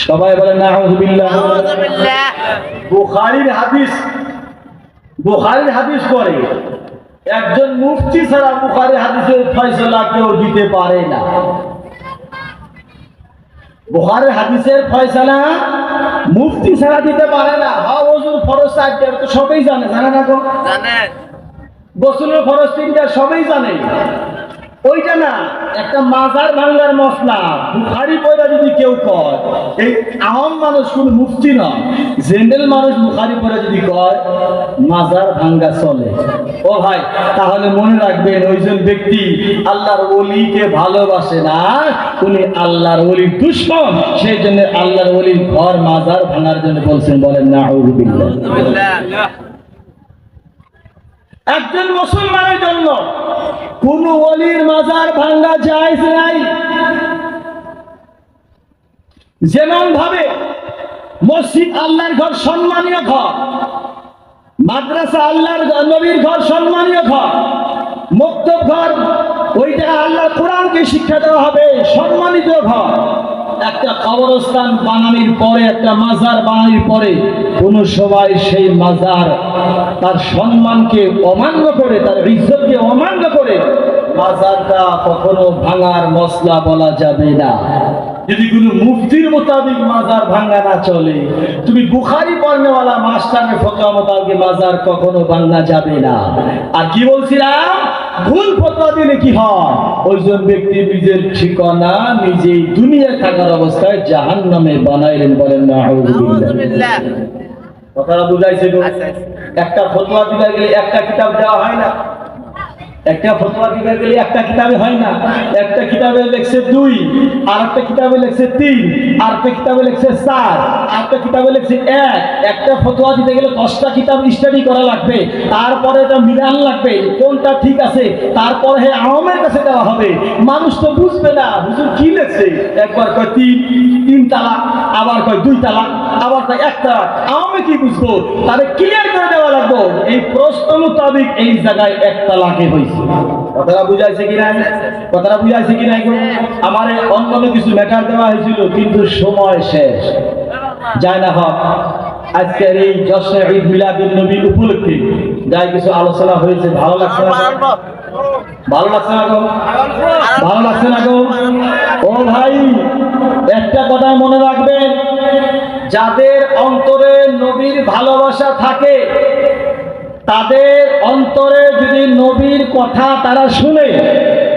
সবাই বলে নাউযুবিল্লাহ। বুখারীর হাদিস পড়ে, একজন মুফতি ছাড়া বুখারী হাদিসের ফয়সালা কেউ দিতে পারে না। বুখারী হাদিসের ফয়সালা মুফতি ছাড়া দিতে পারে না। হ্যাঁ, ওযুর ফরজ 4টা তো সবাই জানে, জানে না গো? জানে। গোসলের ফরজ 3টা সবাই জানে। ওইটা না, একটা মাজার ভাঙ্গার মশলা বুখারি পয়রা যদি কেউ কয়, এই আহম মানুষ কোন মুফতি নয়, জেনারেল মানুষ বুখারি পয়রা যদি কয় মাজার ভাঙ্গা চলে, ও ভাই তাহলে মনে রাখবেন ওইজন ব্যক্তি আল্লাহর ওলিকে ভালোবাসে না, উনি আল্লাহর ওলির দুশমন। সেই জন্য আল্লাহর ওলির ঘর মাজার ভাঙার জন্য বলছেন, বলেন নাউযুবিল্লাহ। একজন মুসলমানের জন্য কোন ওলির মাজার ভাঙ্গা জায়েজ নাই। যেমন ভাবে মসজিদ আল্লাহর ঘর, সম্মানীয় ঘর, মাদ্রাসা আল্লাহর নবীর ঘর, সম্মানীয় ঘর, মক্তব ঘর, ওইটা আল্লাহর কোরআনকে শিক্ষা দেওয়া হবে, সম্মানিত ঘর। একটা কবরস্থান বানানোর পরে, একটা মাজার বানানোর পরে কোন সবাই সেই মাজার তার সম্মানকে অমান্য করে, তার ইজ্জতকে অমান্য করে মাজারটা কখনো ভাঙার মশলা বলা যাবে না। যদি কোনো মুফতির মোতাবিক মাজার ভাঙা না চলে, তুমি বুখারি পড়নেওয়ালা মাস্টারের ফতোয়া মোতাবিক মাজার কখনো ভাঙা যাবে না। আর কি বলছিলাম, ভুল ফতোয়া দিলে কি হয়, ওইজন ব্যক্তি নিজের ঠিকানা নিজেই দুনিয়ায় থাকার অবস্থায় জাহান্নামে বানাইলেন, বলেন নাউযুবিল্লাহ। কথাটা বুঝাইছে গো? একটা ফতোয়া দিতে গেলে একটা কিতাব দেওয়া হয় না, একটা ফতোয়া দিতে গেলে একটা কিতাবে হয় না। একটা কিতাবে লেখছে 2, আর একটা কিতাবে লেখছে 3, আর একটা কিতাবে লেখছে 4, আর একটা কিতাবে লেখছে 1। একটা ফতোয়া দিতে গেলে 10টা কিতাব স্টাডি করা লাগবে, তারপরে এটা মিলান লাগবে কোনটা ঠিক আছে, তারপরে আওয়ামের কাছে দেওয়া হবে। মানুষ তো বুঝবে না হুজুর কি লেখছে, একবার কয় 3 তালাক, আবার কয় 2 তালাক, আবার কয় 1 তালাক, আওয়ামে কি বুঝবো, তাহলে ক্লিয়ার করে দেওয়া লাগবে এই প্রশ্ন মোতাবিক এই জায়গায় 1 তালাকে হয়েছে। কথাটা বুঝাইছে কিনা? কথাটা বুঝাইছে কিনা? আমার অন্য কিছু ম্যাটার দেওয়া হয়েছিল, কিন্তু সময় শেষ, যায় না। হক আজকের এই জশ্নে ঈদ মিলাদুন নবী উপলক্ষে যাই কিছু আলোচনা হয়েছে, ভালো লাগছে না? ভালো লাগছে না গো? ভালো লাগছে না গো? ও ভাই, একটা কথা মনে রাখবেন, যাদের অন্তরে নবীর ভালোবাসা থাকে, তাদের অন্তরে যদি নবীর কথা তারা শুনে,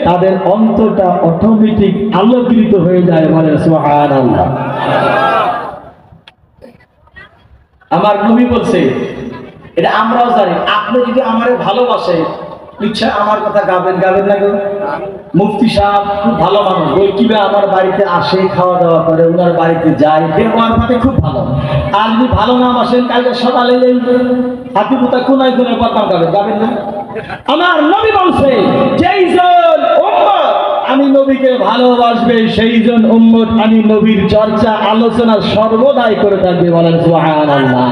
তাদের অন্তরটা অটোমেটিক আলোকিত হয়ে যায়, বলে সুবহানাল্লাহ। আমার নবী বলছে, এটা আমরাও জানি, আপনি যদি আমারে ভালোবাসে, ইচ্ছা আমার কথা গাবেন, গাবেন না গো? মুফতি সাহেব খুব ভালো মানুষ, ওই কিভাবে আমার বাড়িতে আসে, খাওয়া দাওয়া করে, ওনার বাড়িতে যায়, ব্যবহার পাতে খুব ভালো। আর যদি ভালো না বাসেন, কালকে সকালে এই হাতি পোতা কোনায় কোনায় বদনাম গাবেন, গাবেন না? আমার নবী বলছে, যেইজন উম্মত আমি নবীকে ভালোবাসবে, সেইজন উম্মত আমি নবীর চর্চা আলোচনা সর্বদাই করে থাকবে, বলেন সুবহানাল্লাহ।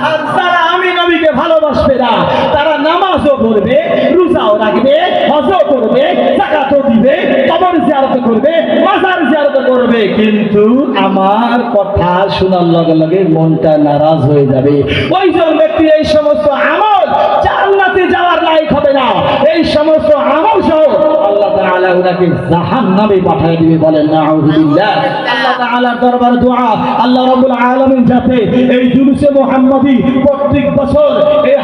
আর যারা আমি নবীকে ভালোবাসবে না, তারা নামাজও পড়বে, রোজাও রাখবে, হজও করবে, যাকাতও দিবে, কবর জিয়ারত করবে, মাজার জিয়ারত করবে, কিন্তু আমার কথা শোনার লগে লগে মনটা নারাজ হয়ে যাবে। ওইজন ব্যক্তি এই সমস্ত আমল জান্নাতে যাওয়ার লায়ক হবে না। এই সমস্ত আমল সহ আল্লাহ তাআলা ওনাকে জাহান্নামে পাঠিয়ে দিবে, বলেন নাউযুবিল্লাহ। আল্লাহ তাআলার দরবারে দোয়া, আল্লাহ রাব্বুল আলামিন যাতে এই জুলুসে মুহাম্মাদি প্রত্যেক বছর এই